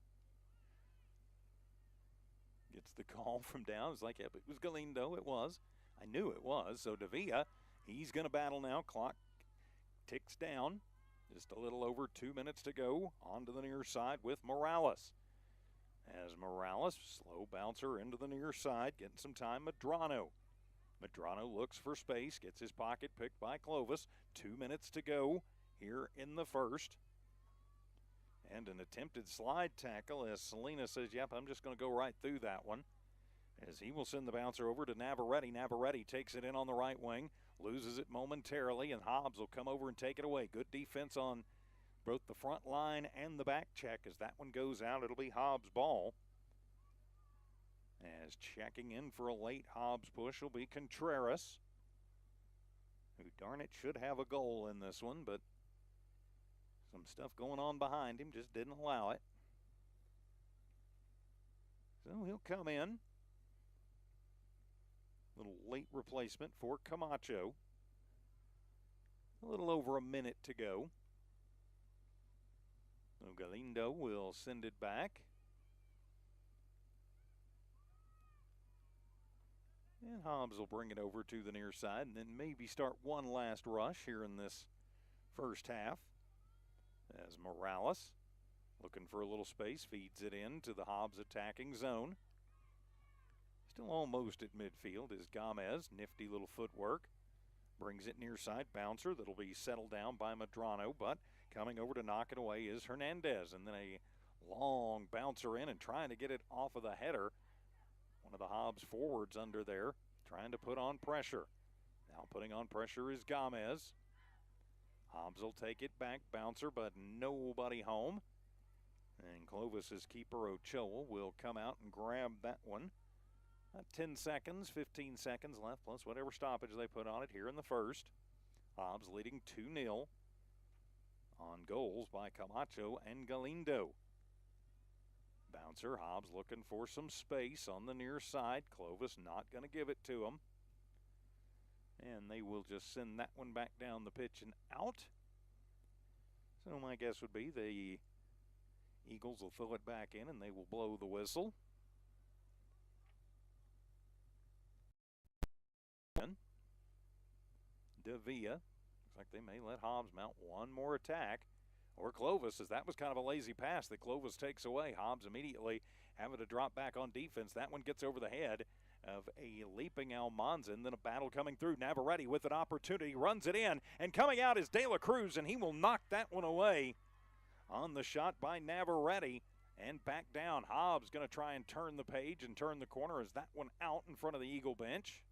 gets the call from down. It's like, yep, it was Galindo. It was. I knew it was. So Davia, he's going to battle now. Clock ticks down. Just a little over 2 minutes to go. Onto the near side with Morales. As Morales, slow bouncer into the near side, getting some time. Medrano. Medrano looks for space, gets his pocket picked by Clovis. 2 minutes to go here in the first. And an attempted slide tackle as Selena says, yep, I'm just going to go right through that one. As he will send the bouncer over to Navarrete. Navarrete takes it in on the right wing, loses it momentarily, and Hobbs will come over and take it away. Good defense on both the front line and the back check. As that one goes out, it'll be Hobbs' ball. As checking in for a late Hobbs push will be Contreras, who, darn it, should have a goal in this one, but some stuff going on behind him just didn't allow it. So he'll come in. Little late replacement for Camacho. A little over a minute to go. So Galindo will send it back. And Hobbs will bring it over to the near side and then maybe start one last rush here in this first half. As Morales, looking for a little space, feeds it in to the Hobbs attacking zone. Still almost at midfield is Gomez. Nifty little footwork. Brings it near side. Bouncer that'll be settled down by Medrano, but coming over to knock it away is Hernandez. And then a long bouncer in and trying to get it off of the header. One of the Hobbs forwards under there trying to put on pressure. Now putting on pressure is Gomez. Hobbs will take it back, bouncer, but nobody home. And Clovis's keeper Ochoa will come out and grab that one. 10 seconds, 15 seconds left, plus whatever stoppage they put on it here in the first. Hobbs leading 2-0 on goals by Camacho and Galindo. Bouncer, Hobbs looking for some space on the near side. Clovis not going to give it to him. And they will just send that one back down the pitch and out. So my guess would be the Eagles will throw it back in and they will blow the whistle. Davia, looks like they may let Hobbs mount one more attack. Or Clovis, as that was kind of a lazy pass that Clovis takes away. Hobbs immediately having to drop back on defense. That one gets over the head of a leaping Almanza, and then a battle coming through. Navarrete with an opportunity, runs it in, and coming out is De La Cruz, and he will knock that one away on the shot by Navarrete. And back down, Hobbs going to try and turn the page and turn the corner as that one out in front of the Eagle bench.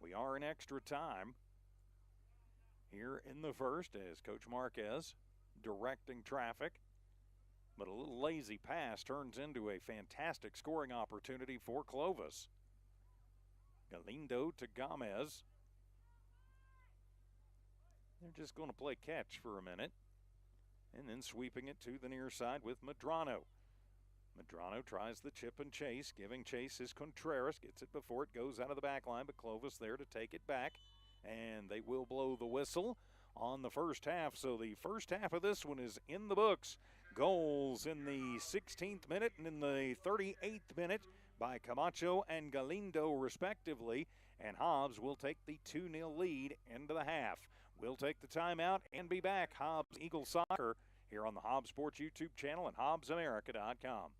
We are in extra time here in the first as Coach Marquez directing traffic. But a little lazy pass turns into a fantastic scoring opportunity for Clovis. Galindo to Gomez. They're just going to play catch for a minute. And then sweeping it to the near side with Medrano. Medrano tries the chip and chase. Giving chase is Contreras. Gets it before it goes out of the back line, but Clovis there to take it back. And they will blow the whistle on the first half. So the first half of this one is in the books. Goals in the 16th minute and in the 38th minute by Camacho and Galindo respectively. And Hobbs will take the 2-0 lead into the half. We'll take the timeout and be back. Hobbs Eagle Soccer here on the Hobbs Sports YouTube channel and HobbsAmerica.com.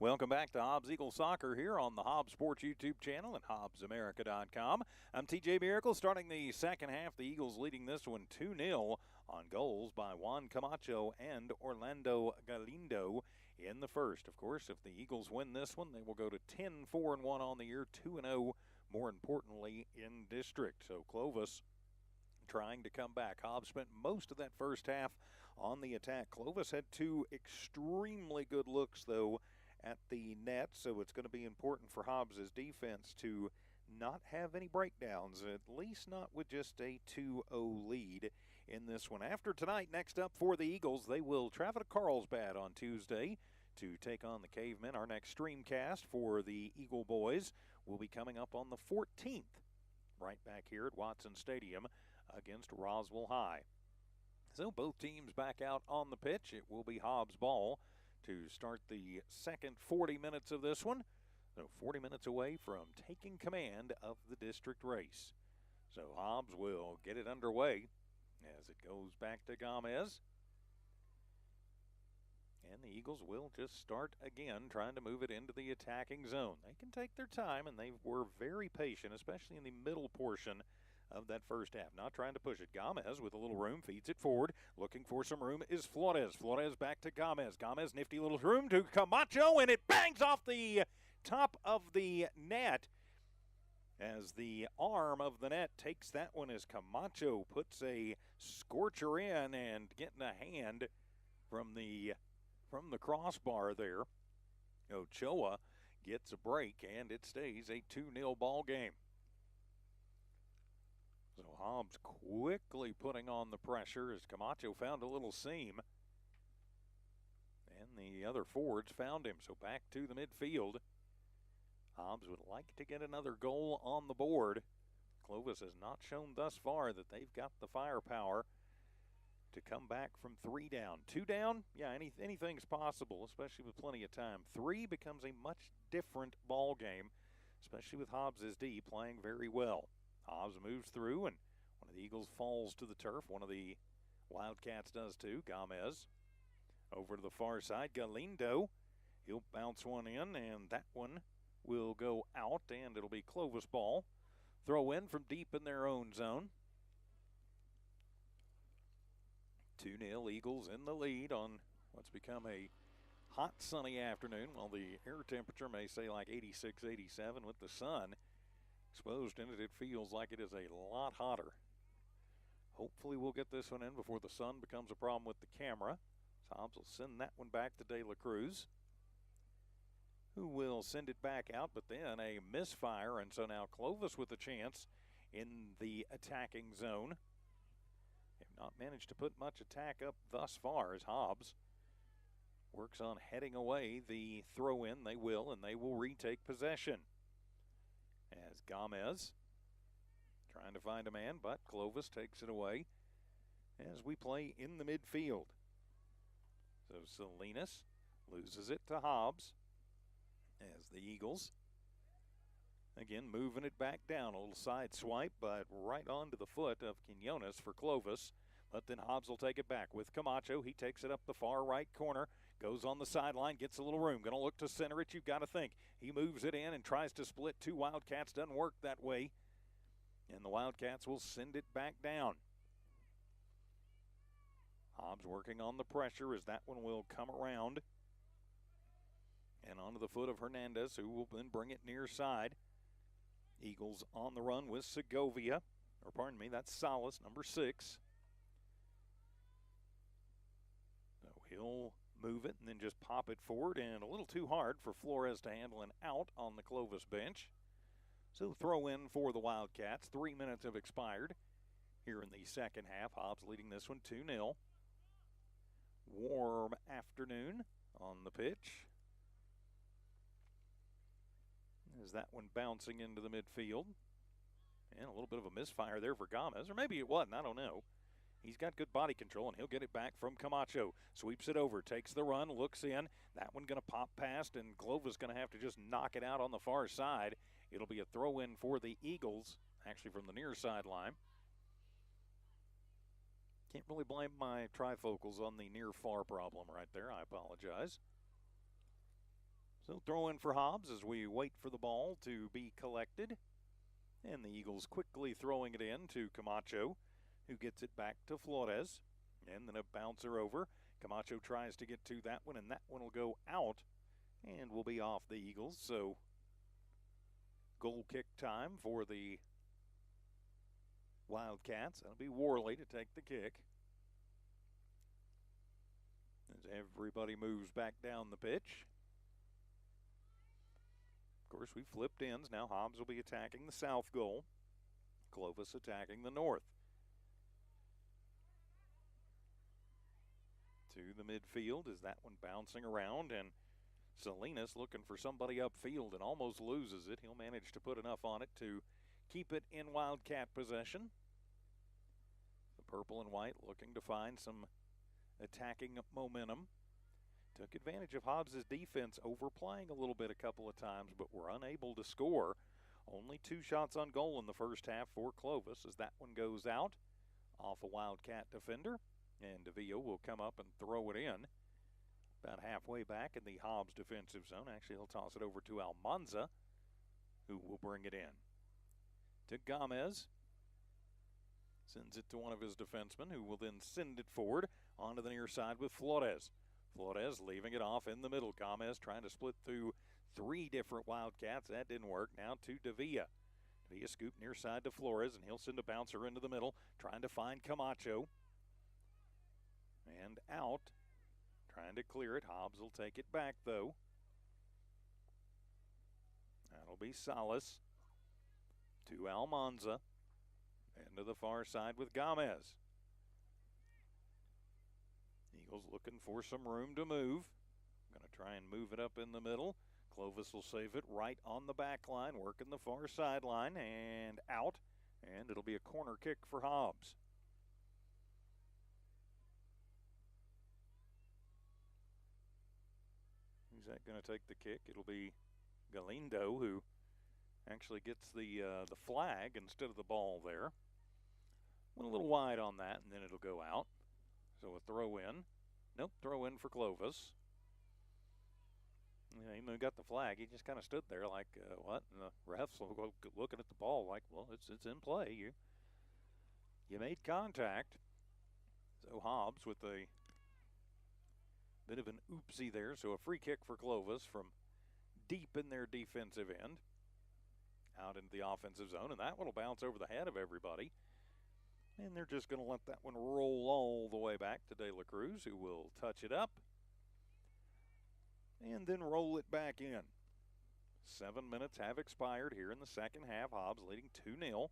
Welcome back to Hobbs Eagle Soccer here on the Hobbs Sports YouTube channel and HobbsAmerica.com. I'm TJ Miracle. Starting the second half, the Eagles leading this one 2-0 on goals by Juan Camacho and Orlando Galindo in the first. Of course, if the Eagles win this one, they will go to 10-4-1 on the year, 2-0 more importantly in district. So Clovis trying to come back. Hobbs spent most of that first half on the attack. Clovis had two extremely good looks, though, at the net, so it's going to be important for Hobbs' defense to not have any breakdowns, at least not with just a 2-0 lead in this one. After tonight, next up for the Eagles, they will travel to Carlsbad on Tuesday to take on the Cavemen. Our next streamcast for the Eagle boys will be coming up on the 14th, right back here at Watson Stadium against Roswell High. So both teams back out on the pitch. It will be Hobbs ball to start the second 40 minutes of this one. So 40 minutes away from taking command of the district race. So Hobbs will get it underway as it goes back to Gomez. And the Eagles will just start again trying to move it into the attacking zone. They can take their time, and they were very patient, especially in the middle portion of that first half. Not trying to push it. Gomez with a little room feeds it forward. Looking for some room is Flores. Flores back to Gomez. Gomez, nifty little room to Camacho, and it bangs off the top of the net as the arm of the net takes that one as Camacho puts a scorcher in and getting a hand from the crossbar there. Ochoa gets a break, and it stays a 2-0 ball game. So Hobbs quickly putting on the pressure as Camacho found a little seam. And the other forwards found him. So back to the midfield. Hobbs would like to get another goal on the board. Clovis has not shown thus far that they've got the firepower to come back from 3 down. 2 down, yeah, anything's possible, especially with plenty of time. 3 becomes a much different ball game, especially with Hobbs' D playing very well. Hobbs moves through, and one of the Eagles falls to the turf. One of the Wildcats does too. Gomez over to the far side. Galindo, he'll bounce one in, and that one will go out, and it'll be Clovis ball. Throw in from deep in their own zone. 2-0 Eagles in the lead on what's become a hot, sunny afternoon. While the air temperature may say like 86, 87 with the sun exposed in it, it feels like it is a lot hotter. Hopefully we'll get this one in before the sun becomes a problem with the camera. Hobbs will send that one back to De La Cruz, who will send it back out, but then a misfire, and so now Clovis with a chance in the attacking zone. Have not managed to put much attack up thus far as Hobbs works on heading away the throw in. They will, and they will retake possession. As Gomez trying to find a man, but Clovis takes it away as we play in the midfield. So Salinas loses it to Hobbs as the Eagles again moving it back down. A little side swipe, but right onto the foot of Quinones for Clovis. But then Hobbs will take it back with Camacho. He takes it up the far right corner, goes on the sideline, gets a little room. Going to look to center it, you've got to think. He moves it in and tries to split 2 Wildcats. Doesn't work that way. And the Wildcats will send it back down. Hobbs working on the pressure as that one will come around and onto the foot of Hernandez, who will then bring it near side. Eagles on the run with Segovia, or pardon me, that's Salas, number 6. So he'll move it and then just pop it forward, and a little too hard for Flores to handle and out on the Clovis bench. So throw in for the Wildcats. 3 minutes have expired here in the second half. Hobbs leading this one 2-0. Warm afternoon on the pitch. Is that one bouncing into the midfield. And a little bit of a misfire there for Gomez, or maybe it wasn't, I don't know. He's got good body control, and he'll get it back from Camacho. Sweeps it over, takes the run, looks in. That one going to pop past, and Clovis going to have to just knock it out on the far side. It'll be a throw-in for the Eagles, actually from the near sideline. Can't really blame my trifocals on the near-far problem right there. I apologize. So throw in for Hobbs as we wait for the ball to be collected. And the Eagles quickly throwing it in to Camacho, who gets it back to Flores. And then a bouncer over. Camacho tries to get to that one, and that one will go out and will be off the Eagles. So goal kick time for the Wildcats. That'll be Worley to take the kick. As everybody moves back down the pitch. Of course, we flipped ends. Now Hobbs will be attacking the south goal. Clovis attacking the north. To the midfield is that one bouncing around, and Salinas looking for somebody upfield and almost loses it. He'll manage to put enough on it to keep it in Wildcat possession. The purple and white looking to find some attacking momentum. Took advantage of Hobbs' defense, overplaying a little bit a couple of times, but were unable to score. Only 2 shots on goal in the first half for Clovis as that one goes out off a Wildcat defender. And DeVille will come up and throw it in about halfway back in the Hobbs defensive zone. Actually, he'll toss it over to Almanza, who will bring it in. To Gomez. Sends it to one of his defensemen, who will then send it forward onto the near side with Flores. Flores leaving it off in the middle. Gomez trying to split through 3 different Wildcats. That didn't work. Now to Davia. Davia scoop near side to Flores, and he'll send a bouncer into the middle, trying to find Camacho. And out. Trying to clear it. Hobbs will take it back, though. That'll be Salas. To Almanza. And to the far side with Gomez. Eagles looking for some room to move. Going to try and move it up in the middle. Clovis will save it right on the back line, working the far sideline and out. And it'll be a corner kick for Hobbs. Who's that going to take the kick? It'll be Galindo, who actually gets the flag instead of the ball there. Went a little wide on that, and then it'll go out. So a throw in. Nope, throw in for Clovis. You know, even though he got the flag, he just kind of stood there like, what? And the refs will go looking at the ball like, well, it's in play. You made contact. So Hobbs with a bit of an oopsie there. So a free kick for Clovis from deep in their defensive end. Out into the offensive zone, and that one will bounce over the head of everybody. And they're just going to let that one roll all the way back to De La Cruz, who will touch it up and then roll it back in. 7 minutes have expired here in the second half. Hobbs leading 2-0.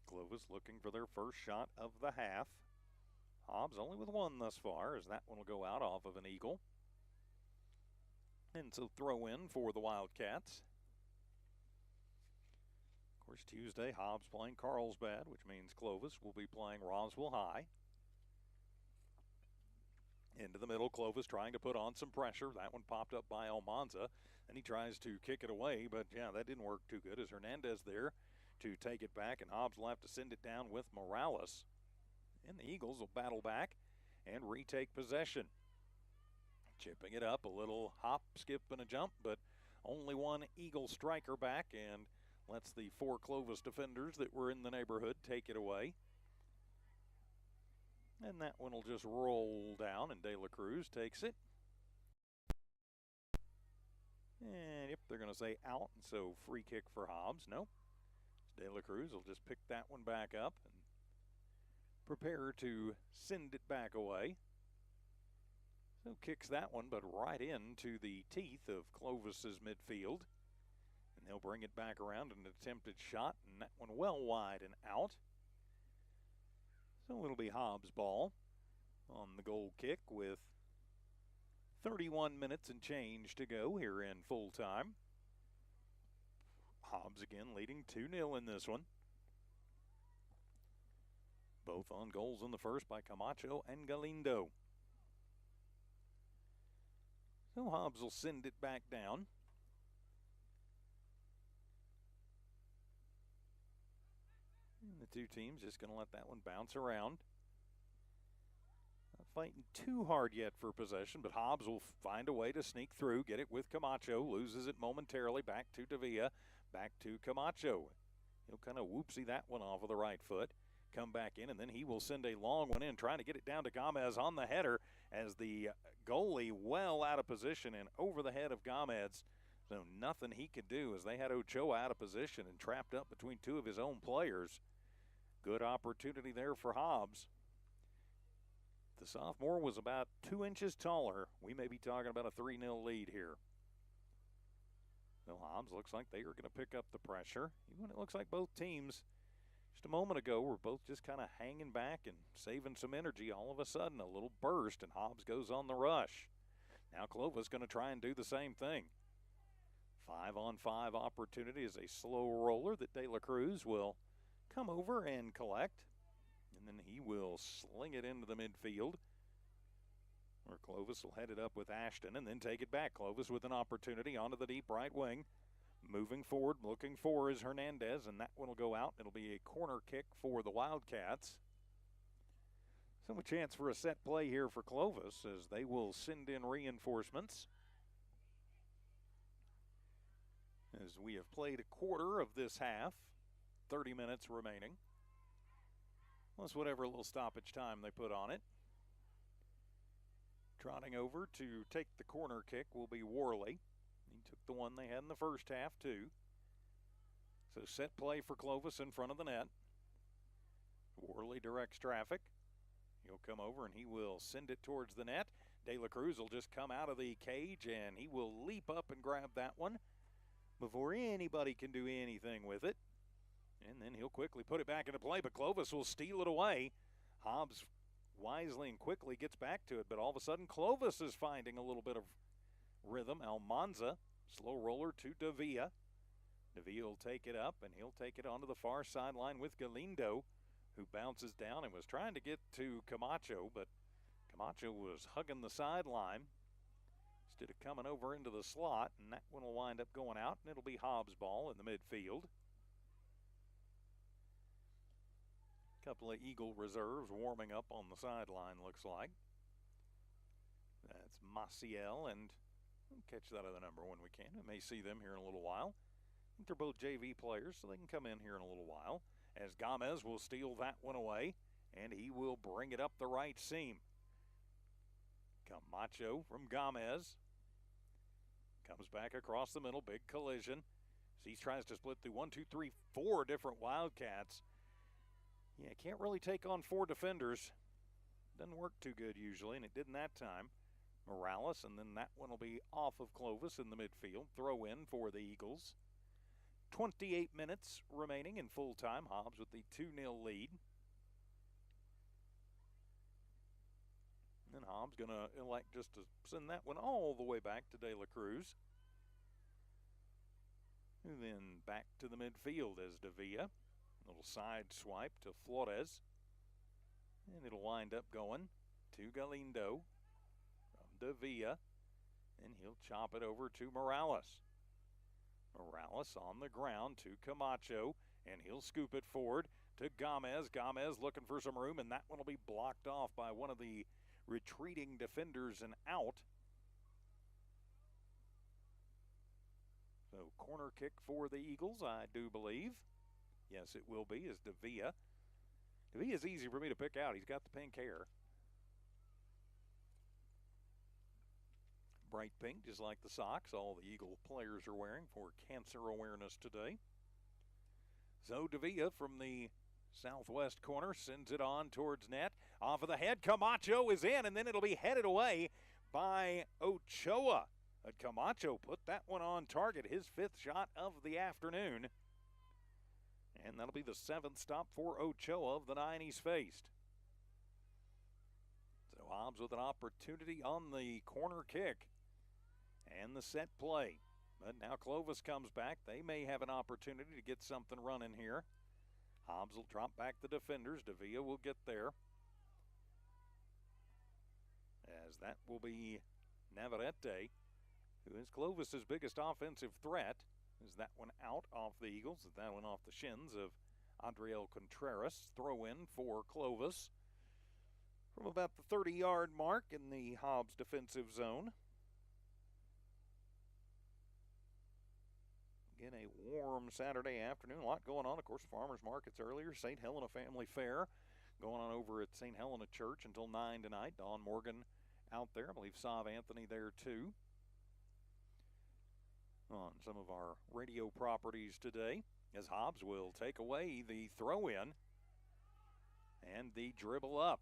Clovis looking for their first shot of the half. Hobbs only with 1 thus far, as that one will go out off of an eagle. And so throw in for the Wildcats. Of course, Tuesday, Hobbs playing Carlsbad, which means Clovis will be playing Roswell High. Into the middle, Clovis trying to put on some pressure. That one popped up by Almanza, and he tries to kick it away, but yeah, that didn't work too good as Hernandez there to take it back, and Hobbs will have to send it down with Morales. And the Eagles will battle back and retake possession. Chipping it up, a little hop, skip, and a jump, but only 1 Eagle striker back and lets the 4 Clovis defenders that were in the neighborhood take it away. And that one will just roll down, and De La Cruz takes it. And yep, they're going to say out, and so free kick for Hobbs. Nope. De La Cruz will just pick that one back up and prepare to send it back away. So kicks that one, but right into the teeth of Clovis's midfield. And they'll bring it back around, an attempted shot, and that one well wide and out. So it'll be Hobbs' ball on the goal kick with 31 minutes and change to go here in full time. Hobbs again leading 2-0 in this one. Both on goals in the first by Camacho and Galindo. So Hobbs will send it back down. And the 2 teams just going to let that one bounce around. Not fighting too hard yet for possession, but Hobbs will find a way to sneak through, get it with Camacho, loses it momentarily, back to Davia, back to Camacho. He'll kind of whoopsie that one off of the right foot, come back in, and then he will send a long one in, trying to get it down to Gomez on the header as the goalie well out of position and over the head of Gomez. So nothing he could do as they had Ochoa out of position and trapped up between two of his own players. Good opportunity there for Hobbs. The sophomore was about 2 inches taller. We may be talking about a 3-0 lead here. So Hobbs looks like they are going to pick up the pressure. Even it looks like both teams just a moment ago were both just kind of hanging back and saving some energy. All of a sudden, a little burst, and Hobbs goes on the rush. Now Clovis going to try and do the same thing. 5-on-5 opportunity is a slow roller that De La Cruz will come over and collect. And then he will sling it into the midfield, where Clovis will head it up with Ashton and then take it back. Clovis with an opportunity onto the deep right wing. Moving forward, looking for is Hernandez, and that one will go out. It'll be a corner kick for the Wildcats. So a chance for a set play here for Clovis as they will send in reinforcements. As we have played a quarter of this half, 30 minutes remaining. Plus whatever little stoppage time they put on it. Trotting over to take the corner kick will be Worley. He took the one they had in the first half too. So set play for Clovis in front of the net. Worley directs traffic. He'll come over and he will send it towards the net. De La Cruz will just come out of the cage and he will leap up and grab that one before anybody can do anything with it. And then he'll quickly put it back into play, but Clovis will steal it away. Hobbs wisely and quickly gets back to it, but all of a sudden Clovis is finding a little bit of rhythm. Almanza, slow roller to Davia. Davia will take it up, and he'll take it onto the far sideline with Galindo, who bounces down and was trying to get to Camacho, but Camacho was hugging the sideline instead of coming over into the slot, and that one will wind up going out, and it'll be Hobbs' ball in the midfield. Couple of Eagle reserves warming up on the sideline, looks like. That's Maciel, and we'll catch that other number when we can. We may see them here in a little while. I think they're both JV players, so they can come in here in a little while. As Gomez will steal that one away, and he will bring it up the right seam. Camacho from Gomez. Comes back across the middle, big collision. So he tries to split through 4 different Wildcats. Yeah, can't really take on 4 defenders. Doesn't work too good usually, and it didn't that time. Morales, and then that one will be off of Clovis in the midfield. Throw in for the Eagles. 28 minutes remaining in full time. Hobbs with the 2-0 lead. And then Hobbs going to elect just to send that one all the way back to De La Cruz. And then back to the midfield as Davia. Little side swipe to Flores. And it'll wind up going to Galindo from Davia. And he'll chop it over to Morales. Morales on the ground to Camacho. And he'll scoop it forward to Gomez. Gomez looking for some room, and that one will be blocked off by one of the retreating defenders and out. So corner kick for the Eagles, I do believe. Yes, it will be, as Davia. Davia's easy for me to pick out. He's got the pink hair. Bright pink, just like the socks all the Eagle players are wearing for cancer awareness today. So Davia from the southwest corner sends it on towards net. Off of the head, Camacho is in, and then it'll be headed away by Ochoa. But Camacho put that one on target, his 5th shot of the afternoon. And that'll be the 7th stop for Ochoa of the 9 he's faced. So Hobbs with an opportunity on the corner kick and the set play. But now Clovis comes back. They may have an opportunity to get something running here. Hobbs will drop back the defenders. Davia will get there. As that will be Navarrete, who is Clovis's biggest offensive threat. Is that one out off the Eagles? That one off the shins of Adriel Contreras. Throw in for Clovis. from about the 30-yard mark in the Hobbs defensive zone. Again, a warm Saturday afternoon. A lot going on. Of course, farmers markets earlier. St. Helena Family Fair going on over at St. Helena Church until 9 tonight. Dawn Morgan out there. I believe Sav Anthony there too. On some of our radio properties today, as Hobbs will take away the throw-in and the dribble up.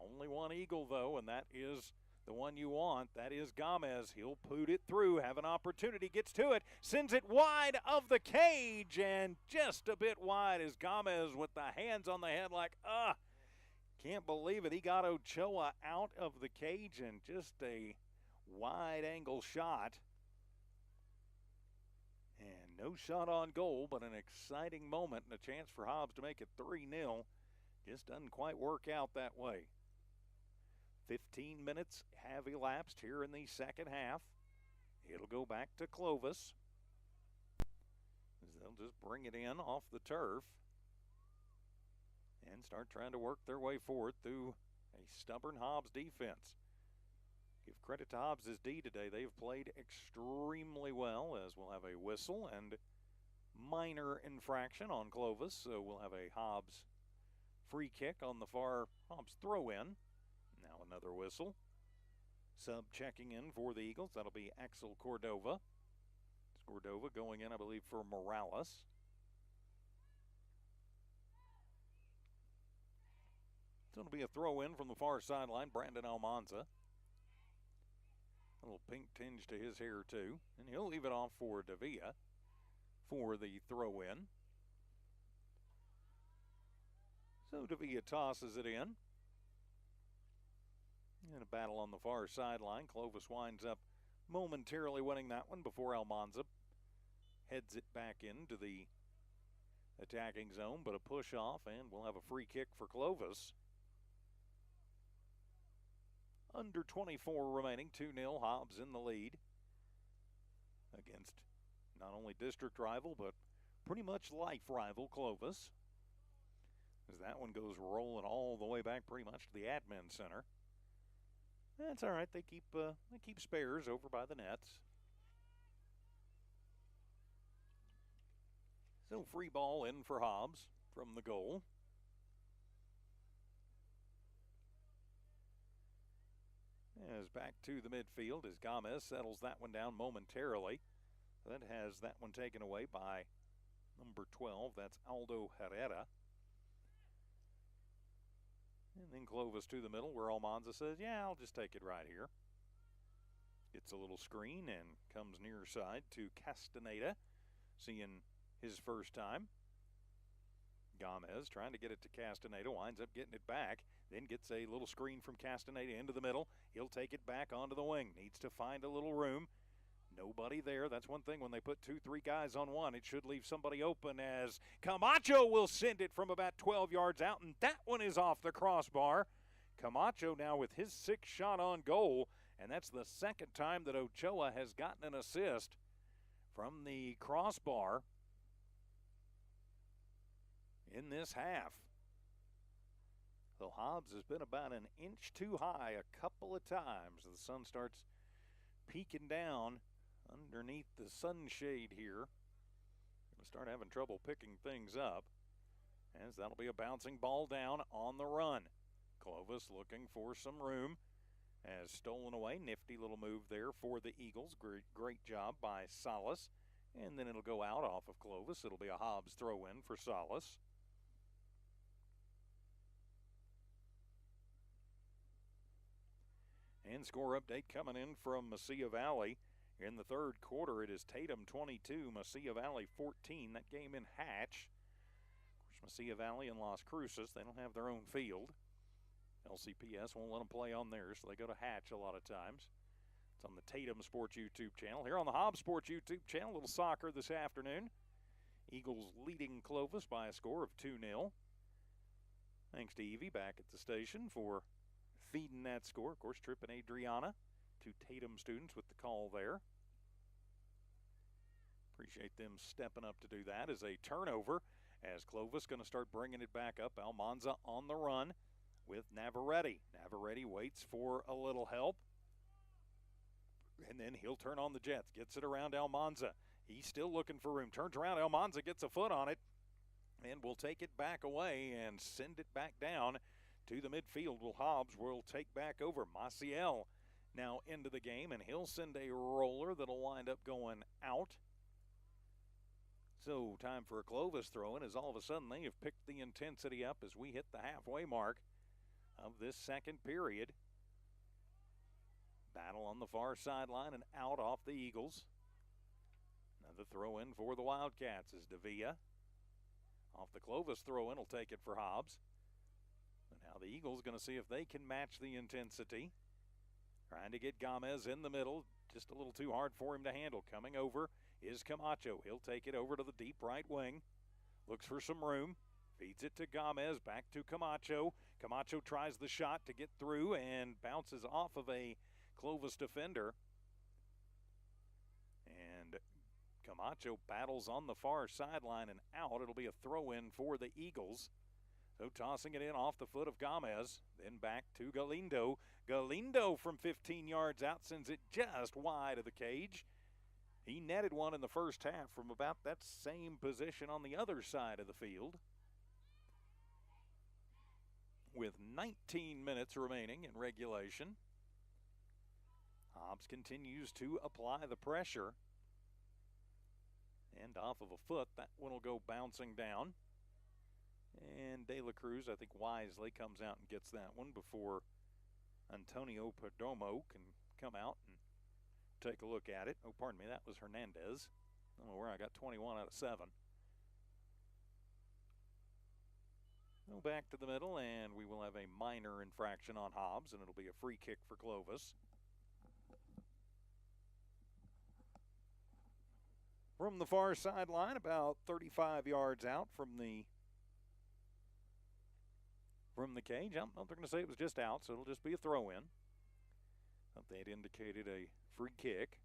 Only one Eagle, though, and that is the one you want. That is Gomez. He'll put it through, have an opportunity, gets to it, sends it wide of the cage, and just a bit wide as Gomez with the hands on the head like, can't believe it. He got Ochoa out of the cage, and just a wide-angle shot. And no shot on goal, but an exciting moment and a chance for Hobbs to make it 3-0. Just doesn't quite work out that way. 15 minutes have elapsed here in the second half. It'll go back to Clovis. They'll just bring it in off the turf and start trying to work their way forward through a stubborn Hobbs defense. Give credit to Hobbs' D today. They've played extremely well, as we'll have a whistle and minor infraction on Clovis. So we'll have a Hobbs free kick on the far Hobbs throw-in. Now another whistle. Sub checking in for the Eagles. That'll be Axel Cordova. It's Cordova going in, I believe, for Morales. So it'll be a throw-in from the far sideline. Brandon Almanza. A little pink tinge to his hair, too. And he'll leave it off for Davia for the throw-in. So Davia tosses it in. And a battle on the far sideline. Clovis winds up momentarily winning that one before Almanza heads it back into the attacking zone. But a push off, and we'll have a free kick for Clovis. Under 24 remaining, 2-0, Hobbs in the lead against not only district rival, but pretty much life rival Clovis. As that one goes rolling all the way back pretty much to the admin center. That's all right, they keep spares over by the nets. So free ball in for Hobbs from the goal. As back to the midfield as Gomez settles that one down momentarily. That has that one taken away by number 12. That's Aldo Herrera. And then Clovis to the middle where Almanza says, yeah, I'll just take it right here. Gets a little screen and comes near side to Castaneda, seeing his first time. Gomez trying to get it to Castaneda, winds up getting it back, then gets a little screen from Castaneda into the middle. He'll take it back onto the wing. Needs to find a little room. Nobody there. That's one thing when they put 2-3 guys on one. It should leave somebody open as Camacho will send it from about 12 yards out, and that one is off the crossbar. Camacho now with his 6th shot on goal, and that's the second time that Ochoa has gotten an assist from the crossbar in this half. So Hobbs has been about an inch too high a couple of times. The sun starts peeking down underneath the sunshade here. Going to start having trouble picking things up, as that'll be a bouncing ball down on the run. Clovis looking for some room as stolen away. Nifty little move there for the Eagles. Great job by Salas. And then it'll go out off of Clovis. It'll be a Hobbs throw-in for Salas. And score update coming in from Mesilla Valley. In the third quarter, it is Tatum 22, Mesilla Valley 14. That game in Hatch. Of course, Mesilla Valley and Las Cruces, they don't have their own field. LCPS won't let them play on theirs, so they go to Hatch a lot of times. It's on the Tatum Sports YouTube channel. Here on the Hobbs Sports YouTube channel, a little soccer this afternoon. Eagles leading Clovis by a score of 2-0. Thanks to Evie back at the station for feeding that score. Of course, Tripp and Adriana, 2 Tatum students with the call there. Appreciate them stepping up to do that as a turnover, as Clovis going to start bringing it back up. Almanza on the run. with Navarrete. Navarrete waits for a little help. And then he'll turn on the jets. Gets it around Almanza. He's still looking for room. Turns around. Almanza gets a foot on it. And will take it back away and send it back down to the midfield. Well, Hobbs will take back over. Maciel now into the game, and he'll send a roller that'll wind up going out. So time for a Clovis throw-in, as all of a sudden they have picked the intensity up as we hit the halfway mark of this second period. Battle on the far sideline and out off the Eagles. Another throw-in for the Wildcats is Davia. Off the Clovis throw-in will take it for Hobbs. And now the Eagles going to see if they can match the intensity. Trying to get Gomez in the middle. Just a little too hard for him to handle. Coming over is Camacho. He'll take it over to the deep right wing. Looks for some room. Feeds it to Gomez. Back to Camacho. Camacho tries the shot to get through and bounces off of a Clovis defender. And Camacho battles on the far sideline and out. It'll be a throw-in for the Eagles. So tossing it in off the foot of Gomez. Then back to Galindo. Galindo from 15 yards out sends it just wide of the cage. He netted one in the first half from about that same position on the other side of the field. With 19 minutes remaining in regulation, Hobbs continues to apply the pressure. And off of a foot, that one will go bouncing down. And De La Cruz, I think, wisely comes out and gets that one before Antonio Perdomo can come out and take a look at it. Oh, pardon me, that was Hernandez. I don't know where I got 21 out of 7. Go back to the middle, and we will have a minor infraction on Hobbs, and it'll be a free kick for Clovis. From the far sideline, about 35 yards out from the cage. I don't know if they're going to say it was just out, so it'll just be a throw-in. Thought they had indicated a free kick.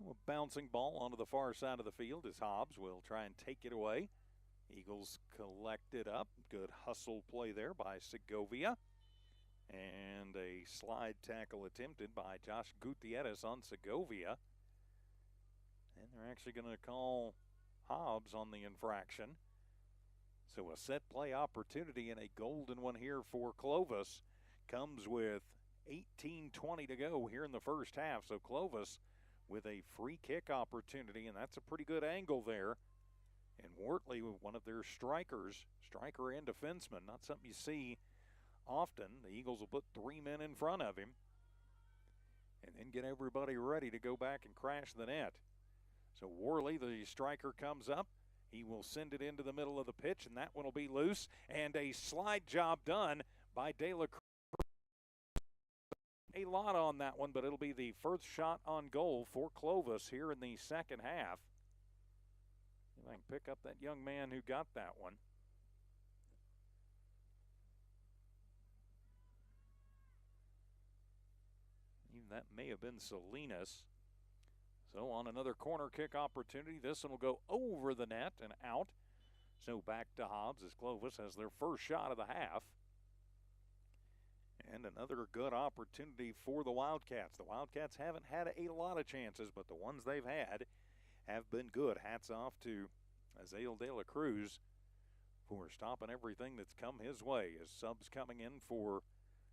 A bouncing ball onto the far side of the field as Hobbs will try and take it away. Eagles collect it up. Good hustle play there by Segovia. And a slide tackle attempted by Josh Gutierrez on Segovia. And they're actually going to call Hobbs on the infraction. So a set play opportunity and a golden one here for Clovis comes with 18:20 to go here in the first half. So Clovis with a free kick opportunity, and that's a pretty good angle there. And Wortley, one of their strikers, striker and defenseman, not something you see often. The Eagles will put 3 men in front of him and then get everybody ready to go back and crash the net. So Worley, the striker, comes up. He will send it into the middle of the pitch, and that one will be loose. And a slide job done by De La Cruz. A lot on that one, but it'll be the first shot on goal for Clovis here in the second half. If I can pick up that young man who got that one. Even that may have been Salinas. So on another corner kick opportunity, this one will go over the net and out. So back to Hobbs as Clovis has their first shot of the half. And another good opportunity for the Wildcats. The Wildcats haven't had a lot of chances, but the ones they've had have been good. Hats off to Azael De La Cruz for stopping everything that's come his way. As subs coming in for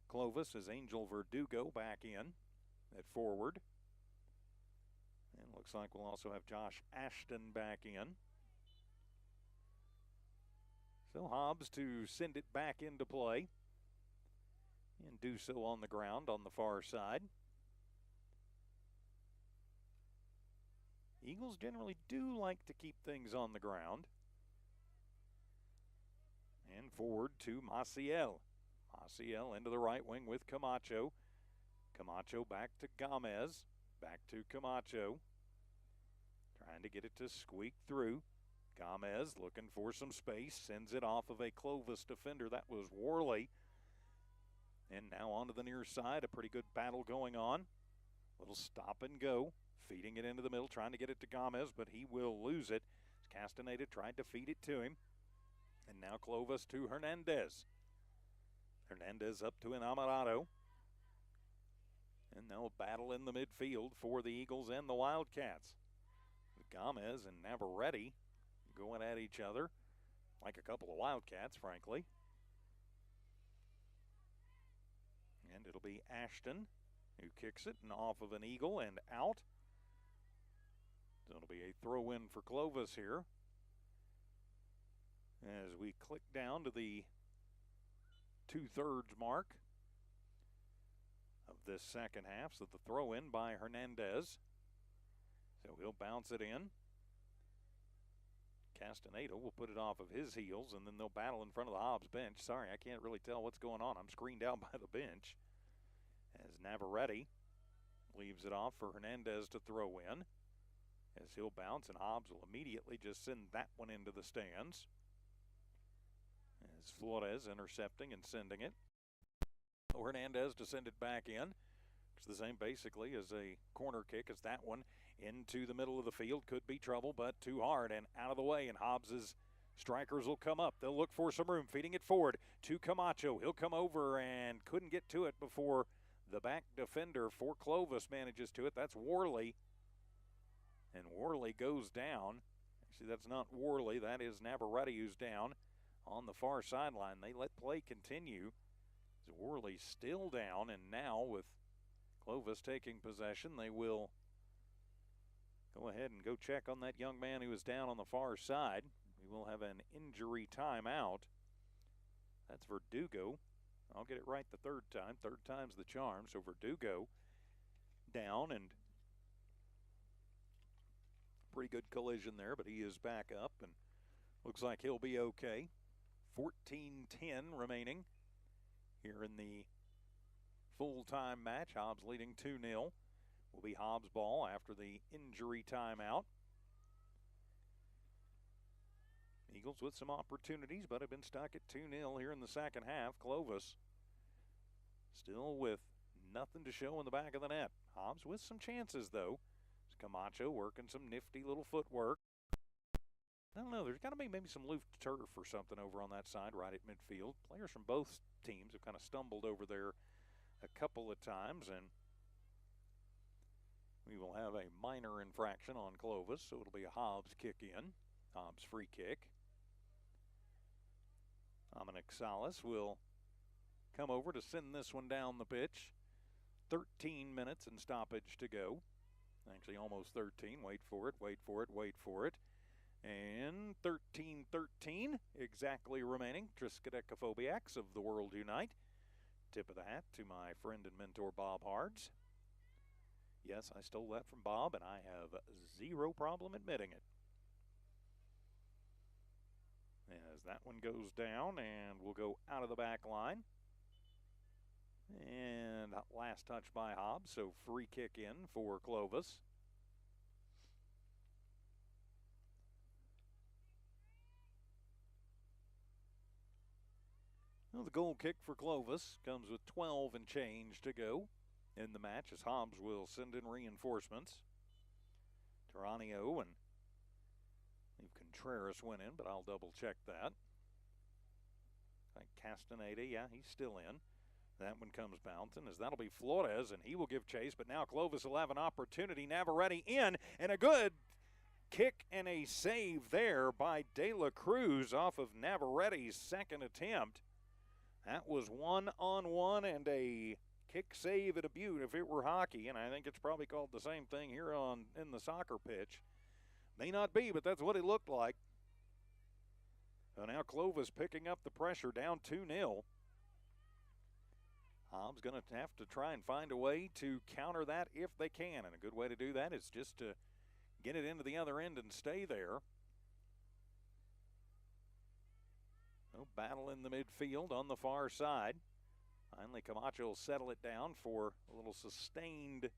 Clovis as Angel Verdugo back in at forward. And looks like we'll also have Josh Ashton back in. So Hobbs to send it back into play and do so on the ground on the far side. Eagles generally do like to keep things on the ground. And forward to Maciel. Maciel into the right wing with Camacho. Camacho back to Gomez. Back to Camacho. Trying to get it to squeak through. Gomez looking for some space. Sends it off of a Clovis defender. That was Worley. And now onto the near side. A pretty good battle going on. Little stop and go. Feeding it into the middle. Trying to get it to Gomez, but he will lose it. Castaneda tried to feed it to him. And now Clovis to Hernandez. Hernandez up to Inamorato. And they'll battle in the midfield for the Eagles and the Wildcats. Gomez and Navarrete going at each other like a couple of Wildcats, frankly. And it'll be Ashton who kicks it and off of an Eagle and out. So it'll be a throw-in for Clovis here. As we click down to the 2/3 mark of this second half. So the throw-in by Hernandez. So he'll bounce it in. Castaneda will put it off of his heels, and then they'll battle in front of the Hobbs bench. Sorry, I can't really tell what's going on. I'm screened out by the bench. As Navarrete leaves it off for Hernandez to throw in. As he'll bounce, and Hobbs will immediately just send that one into the stands. As Flores intercepting and sending it. Hernandez to send it back in. It's the same basically as a corner kick as that one. Into the middle of the field. Could be trouble, but too hard and out of the way. And Hobbs's strikers will come up. They'll look for some room, feeding it forward to Camacho. He'll come over and couldn't get to it before the back defender for Clovis manages to it. That's Worley. And Worley goes down. Actually, that's not Worley. That is Navarrete who's down on the far sideline. They let play continue. Worley's still down, and now with Clovis taking possession, they will go ahead and go check on that young man who is down on the far side. We will have an injury timeout. That's Verdugo. I'll get it right the third time. Third time's the charm. So Verdugo down, and pretty good collision there, but he is back up and looks like he'll be okay. 14-10 remaining here in the full-time match. Hobbs leading 2-0. Will be Hobbs' ball after the injury timeout. Eagles with some opportunities, but have been stuck at 2-0 here in the second half. Clovis still with nothing to show in the back of the net. Hobbs with some chances, though. Camacho working some nifty little footwork. I don't know, there's got to be maybe some loose turf or something over on that side right at midfield. Players from both teams have kind of stumbled over there a couple of times, and we will have a minor infraction on Clovis, so it'll be a Hobbs kick in. Hobbs free kick. Dominic Salas will come over to send this one down the pitch. 13 minutes and stoppage to go. Actually almost 13. Wait for it, wait for it, wait for it. And 13-13 exactly remaining. Triskaidekaphobia of the world unite. Tip of the hat to my friend and mentor Bob Hards. Yes, I stole that from Bob, and I have zero problem admitting it. As that one goes down, and we'll go out of the back line. And last touch by Hobbs, so free kick in for Clovis. Well, the goal kick for Clovis comes with 12 and change to go in the match as Hobbs will send in reinforcements. Taranio and Contreras went in, but I'll double check that. I think Castaneda, yeah, he's still in. That one comes bouncing as that'll be Flores, and he will give chase, but now Clovis will have an opportunity. Navarrete in, and a good kick and a save there by De La Cruz off of Navarrete's second attempt. That was one-on-one and a kick save at a beaut if it were hockey, and I think it's probably called the same thing here in the soccer pitch. May not be, but that's what it looked like. So now Clovis picking up the pressure, down 2-0. Hobbs going to have to try and find a way to counter that if they can, and a good way to do that is just to get it into the other end and stay there. No battle in the midfield on the far side. Finally, Camacho will settle it down for a little sustained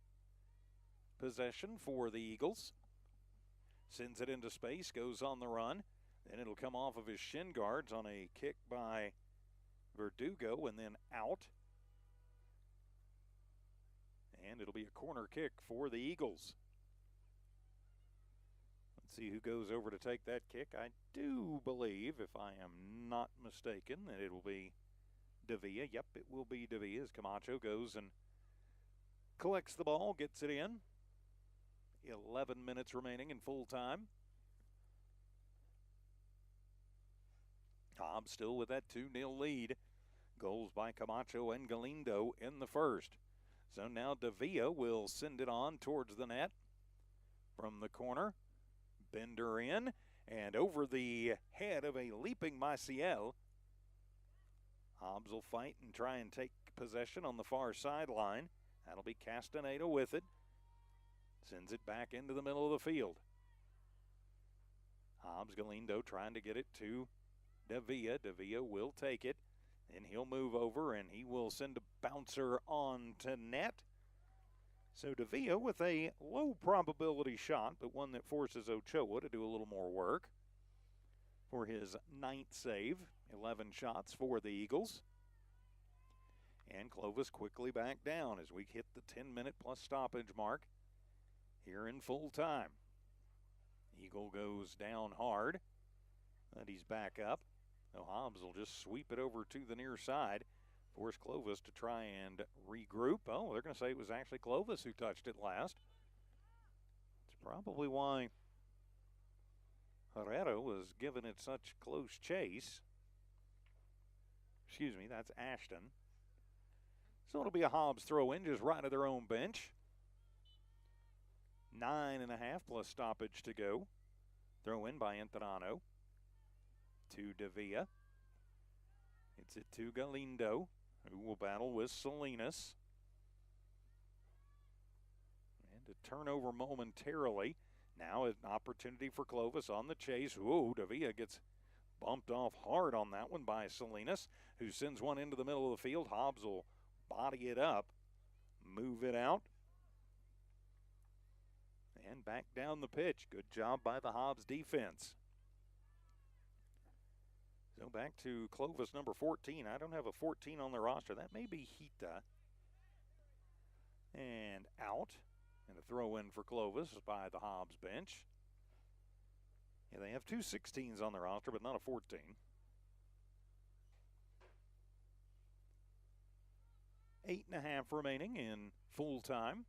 possession for the Eagles. Sends it into space, goes on the run. Then it'll come off of his shin guards on a kick by Verdugo and then out. And it'll be a corner kick for the Eagles. See who goes over to take that kick. I do believe, if I am not mistaken, that it will be Davia. Yep, it will be Davia as Camacho goes and collects the ball, gets it in. 11 minutes remaining in full time. Hobbs still with that 2-0 lead. Goals by Camacho and Galindo in the first. So now Davia will send it on towards the net from the corner. Bender in and over the head of a leaping Maciel. Hobbs will fight and try and take possession on the far sideline. That'll be Castaneda with it. Sends it back into the middle of the field. Hobbs, Galindo trying to get it to Davia. Davia will take it. And he'll move over and he will send a bouncer on to net. So Davia with a low probability shot, but one that forces Ochoa to do a little more work for his 9th save. 11 shots for the Eagles. And Clovis quickly back down as we hit the 10-minute plus stoppage mark here in full time. Eagle goes down hard, but he's back up. So Hobbs will just sweep it over to the near side, force Clovis to try and regroup. Oh, they're going to say it was actually Clovis who touched it last. It's probably why Herrera was giving it such close chase. Excuse me, that's Ashton. So it'll be a Hobbs throw in just right of their own bench. 9.5 plus stoppage to go. Throw in by Enterano. To Davia. It's it to Galindo, who will battle with Salinas. And a turnover momentarily. Now an opportunity for Clovis on the chase. Whoa, Davia gets bumped off hard on that one by Salinas, who sends one into the middle of the field. Hobbs will body it up, move it out, and back down the pitch. Good job by the Hobbs defense. So back to Clovis, number 14. I don't have a 14 on the roster. That may be Hita. And out. And a throw in for Clovis by the Hobbs bench. Yeah, they have two 16s on the roster, but not a 14. Eight and a half remaining in full time.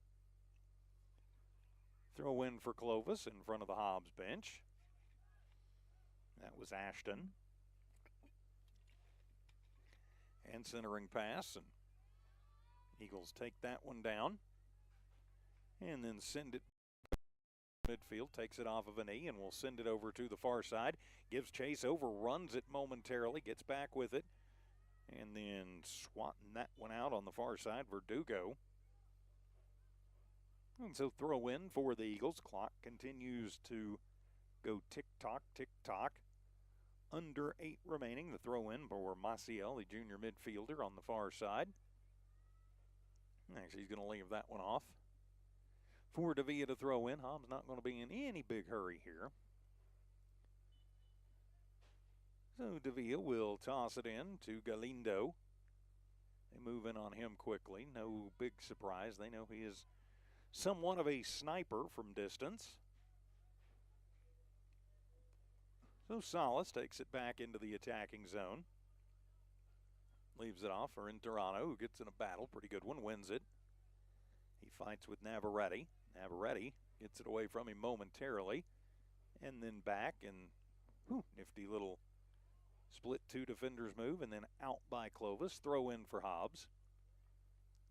Throw in for Clovis in front of the Hobbs bench. That was Ashton. And centering pass, and Eagles take that one down and then send it midfield, takes it off of a knee and will send it over to the far side, gives chase, overruns it momentarily, gets back with it, and then swatting that one out on the far side, Verdugo. And so throw in for the Eagles. Clock continues to go tick-tock, tick-tock. Under 8 remaining. The throw in for Maciel, the junior midfielder on the far side. Actually, he's going to leave that one off. For Davia to throw in. Hobbs not going to be in any big hurry here. So Davia will toss it in to Galindo. They move in on him quickly. No big surprise. They know he is somewhat of a sniper from distance. So Salas takes it back into the attacking zone. Leaves it off for Enterano, who gets in a battle. Pretty good one, wins it. He fights with Navarrete. Navarrete gets it away from him momentarily. And then back, and nifty little split 2 defenders move, and then out by Clovis. Throw in for Hobbs.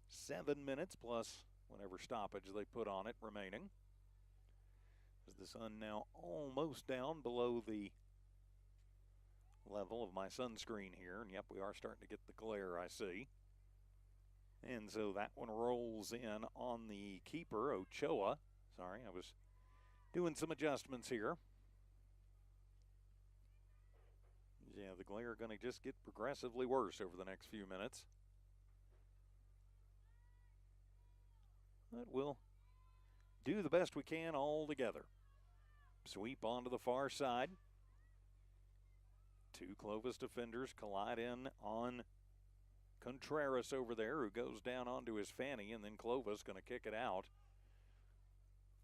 7 minutes plus whatever stoppage they put on it remaining. As the sun now almost down below the level of my sunscreen here, and yep, we are starting to get the glare, I see. And so that one rolls in on the keeper, Ochoa. Sorry, I was doing some adjustments here. Yeah, the glare going to just get progressively worse over the next few minutes. But we'll do the best we can all together. Sweep onto the far side. 2 Clovis defenders collide in on Contreras over there, who goes down onto his fanny, and then Clovis going to kick it out.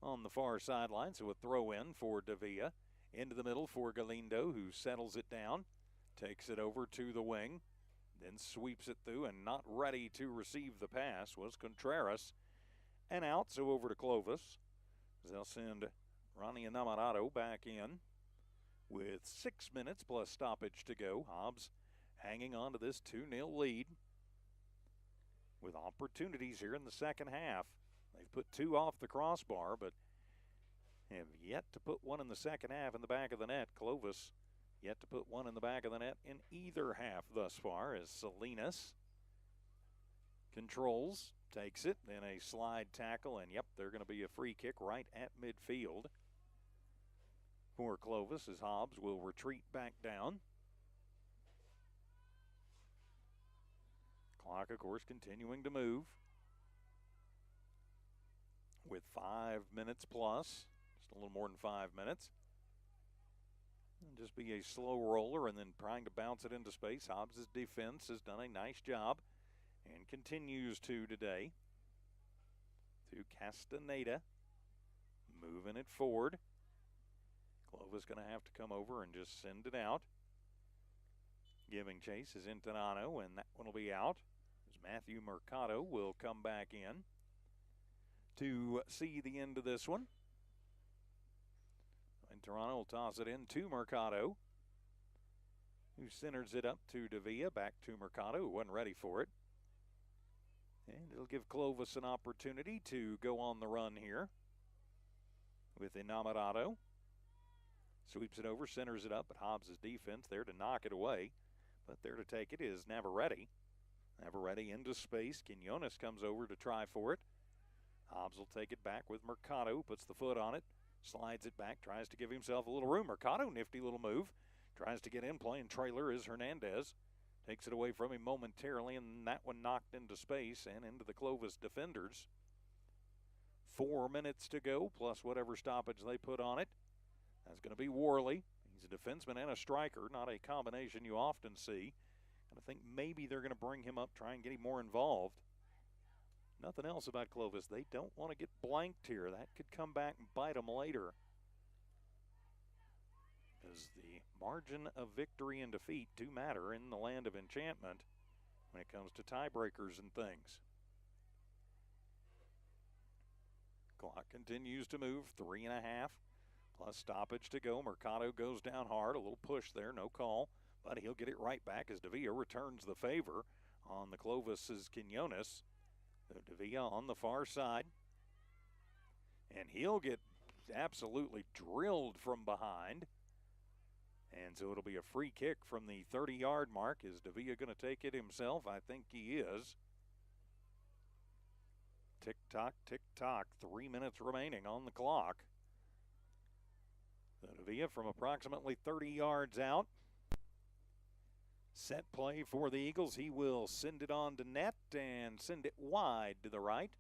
on the far sideline, so a throw in for Davia. Into the middle for Galindo, who settles it down, takes it over to the wing, then sweeps it through, and not ready to receive the pass was Contreras. And out, so over to Clovis. They'll send Ronnie Enamorado back in with 6 minutes plus stoppage to go. Hobbs hanging on to this 2-0 lead with opportunities here in the second half. They've put 2 off the crossbar, but have yet to put one in the second half in the back of the net. Clovis yet to put one in the back of the net in either half thus far, as Salinas controls, takes it, then a slide tackle, and yep, they're going to be a free kick right at midfield for Clovis, as Hobbs will retreat back down. Clock, of course, continuing to move with 5 minutes plus. Just a little more than 5 minutes. And just be a slow roller and then trying to bounce it into space. Hobbs' defense has done a nice job and continues to today. To Castaneda, moving it forward. Clovis going to have to come over and just send it out. Giving chase is Intanano, and that one will be out. As Matthew Mercado will come back in to see the end of this one. And Toronto will toss it in to Mercado, who centers it up to Davia, back to Mercado, who wasn't ready for it. And it'll give Clovis an opportunity to go on the run here with Enamorado. Sweeps it over, centers it up, but Hobbs' defense there to knock it away. But there to take it is Navarrete. Navarrete into space. Quinones comes over to try for it. Hobbs will take it back with Mercado, puts the foot on it, slides it back, tries to give himself a little room. Mercado, nifty little move. Tries to get in, playing trailer is Hernandez. Takes it away from him momentarily, and that one knocked into space and into the Clovis defenders. 4 minutes to go, plus whatever stoppage they put on it. That's going to be Worley. He's a defenseman and a striker, not a combination you often see. And I think maybe they're going to bring him up, try and get him more involved. Nothing else about Clovis. They don't want to get blanked here. That could come back and bite them later. Because the margin of victory and defeat do matter in the land of enchantment when it comes to tiebreakers and things. Clock continues to move, 3.5 plus stoppage to go. Mercado goes down hard, a little push there, no call, but he'll get it right back as Davia returns the favor on the Clovis' Quinones. Davia on the far side, and he'll get absolutely drilled from behind. And so it'll be a free kick from the 30-yard mark. Is Davia going to take it himself? I think he is. Tick-tock, tick-tock. 3 minutes remaining on the clock. So Davia from approximately 30 yards out. Set play for the Eagles. He will send it on to net and send it wide to the right.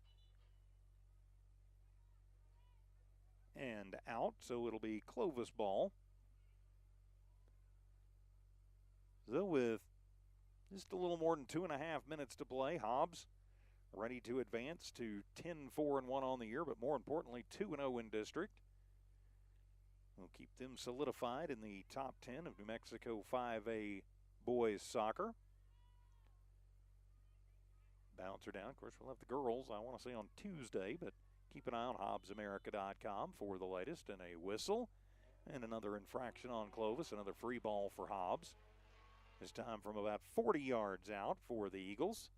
And out, so it'll be Clovis ball. So with just a little more than 2.5 minutes to play, Hobbs ready to advance to 10-4-1 on the year, but more importantly, 2-0 in district. We'll keep them solidified in the top 10 of New Mexico 5A boys soccer. Bouncer down. Of course, we'll have the girls, I want to say, on Tuesday, but keep an eye on HobbsAmerica.com for the latest. And a whistle and another infraction on Clovis, another free ball for Hobbs. This time from about 40 yards out for the Eagles.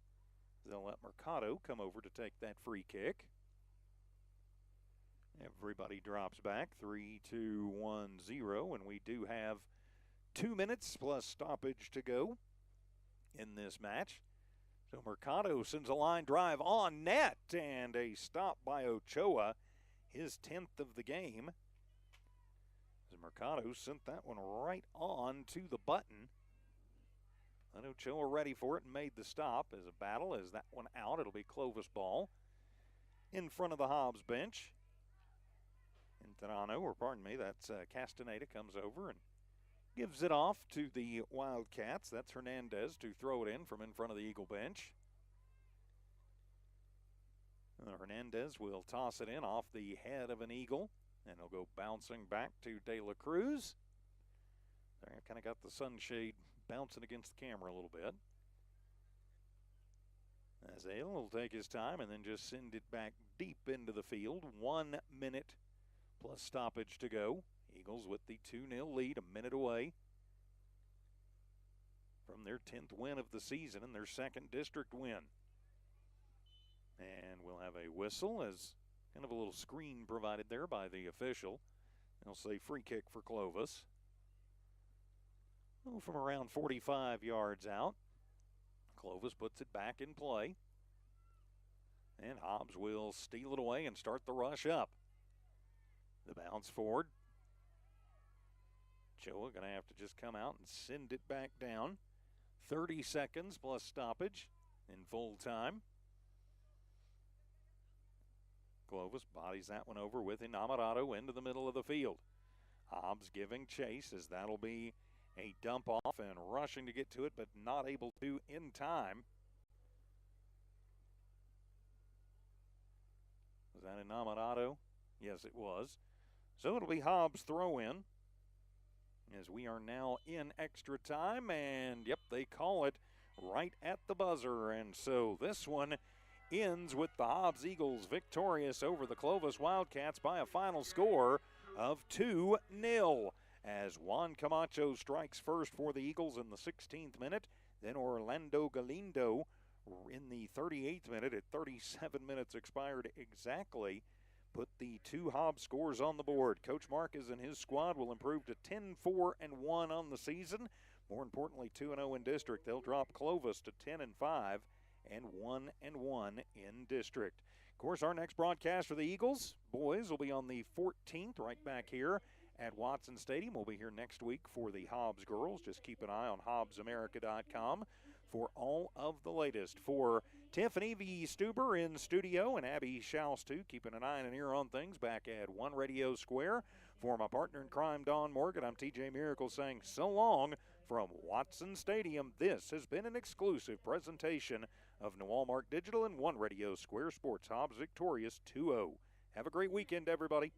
They'll let Mercado come over to take that free kick. Everybody drops back, 3-2-1-0, and we do have 2 minutes plus stoppage to go in this match. So Mercado sends a line drive on net, and a stop by Ochoa, his 10th of the game. As Mercado sent that one right on to the button. And Ochoa ready for it and made the stop. As a battle, as that one out, it'll be Clovis ball in front of the Hobbs bench. Intanano, or pardon me, that's Castaneda comes over and gives it off to the Wildcats. That's Hernandez to throw it in from in front of the Eagle bench. Hernandez will toss it in off the head of an Eagle, and it'll go bouncing back to De La Cruz. There, kind of got the sunshade bouncing against the camera a little bit. Azale will take his time and then just send it back deep into the field. 1 minute plus stoppage to go. Eagles with the 2-0 lead, a minute away from their 10th win of the season and their 2nd district win. And we'll have a whistle as kind of a little screen provided there by the official. They'll say free kick for Clovis. Oh, from around 45 yards out. Clovis puts it back in play. And Hobbs will steal it away and start the rush up. The bounce forward. Choa going to have to just come out and send it back down. 30 seconds plus stoppage in full time. Clovis bodies that one over with Inamorado into the middle of the field. Hobbs giving chase as that'll be a dump off and rushing to get to it, but not able to in time. Was that Inamorado? Yes, it was. So it'll be Hobbs throw in as we are now in extra time, and yep, they call it right at the buzzer. And so this one ends with the Hobbs Eagles victorious over the Clovis Wildcats by a final score of 2-0. As Juan Camacho strikes first for the Eagles in the 16th minute, then Orlando Galindo in the 38th minute at 37 minutes expired exactly, put the 2 Hobbs scores on the board. Coach Marquez and his squad will improve to 10-4-1 on the season. More importantly, 2-0 in district. They'll drop Clovis to 10-5 and 1-1 in district. Of course, our next broadcast for the Eagles boys will be on the 14th, right back here at Watson Stadium. We'll be here next week for the Hobbs girls. Just keep an eye on HobbsAmerica.com for all of the latest. For Tiffany V. Stuber in studio and Abby Schaus, too, keeping an eye and an ear on things back at One Radio Square. For my partner in crime, Don Morgan, I'm TJ Miracle saying so long from Watson Stadium. This has been an exclusive presentation of New Walmart Digital and One Radio Square Sports. Hobbs victorious 2-0. Have a great weekend, everybody.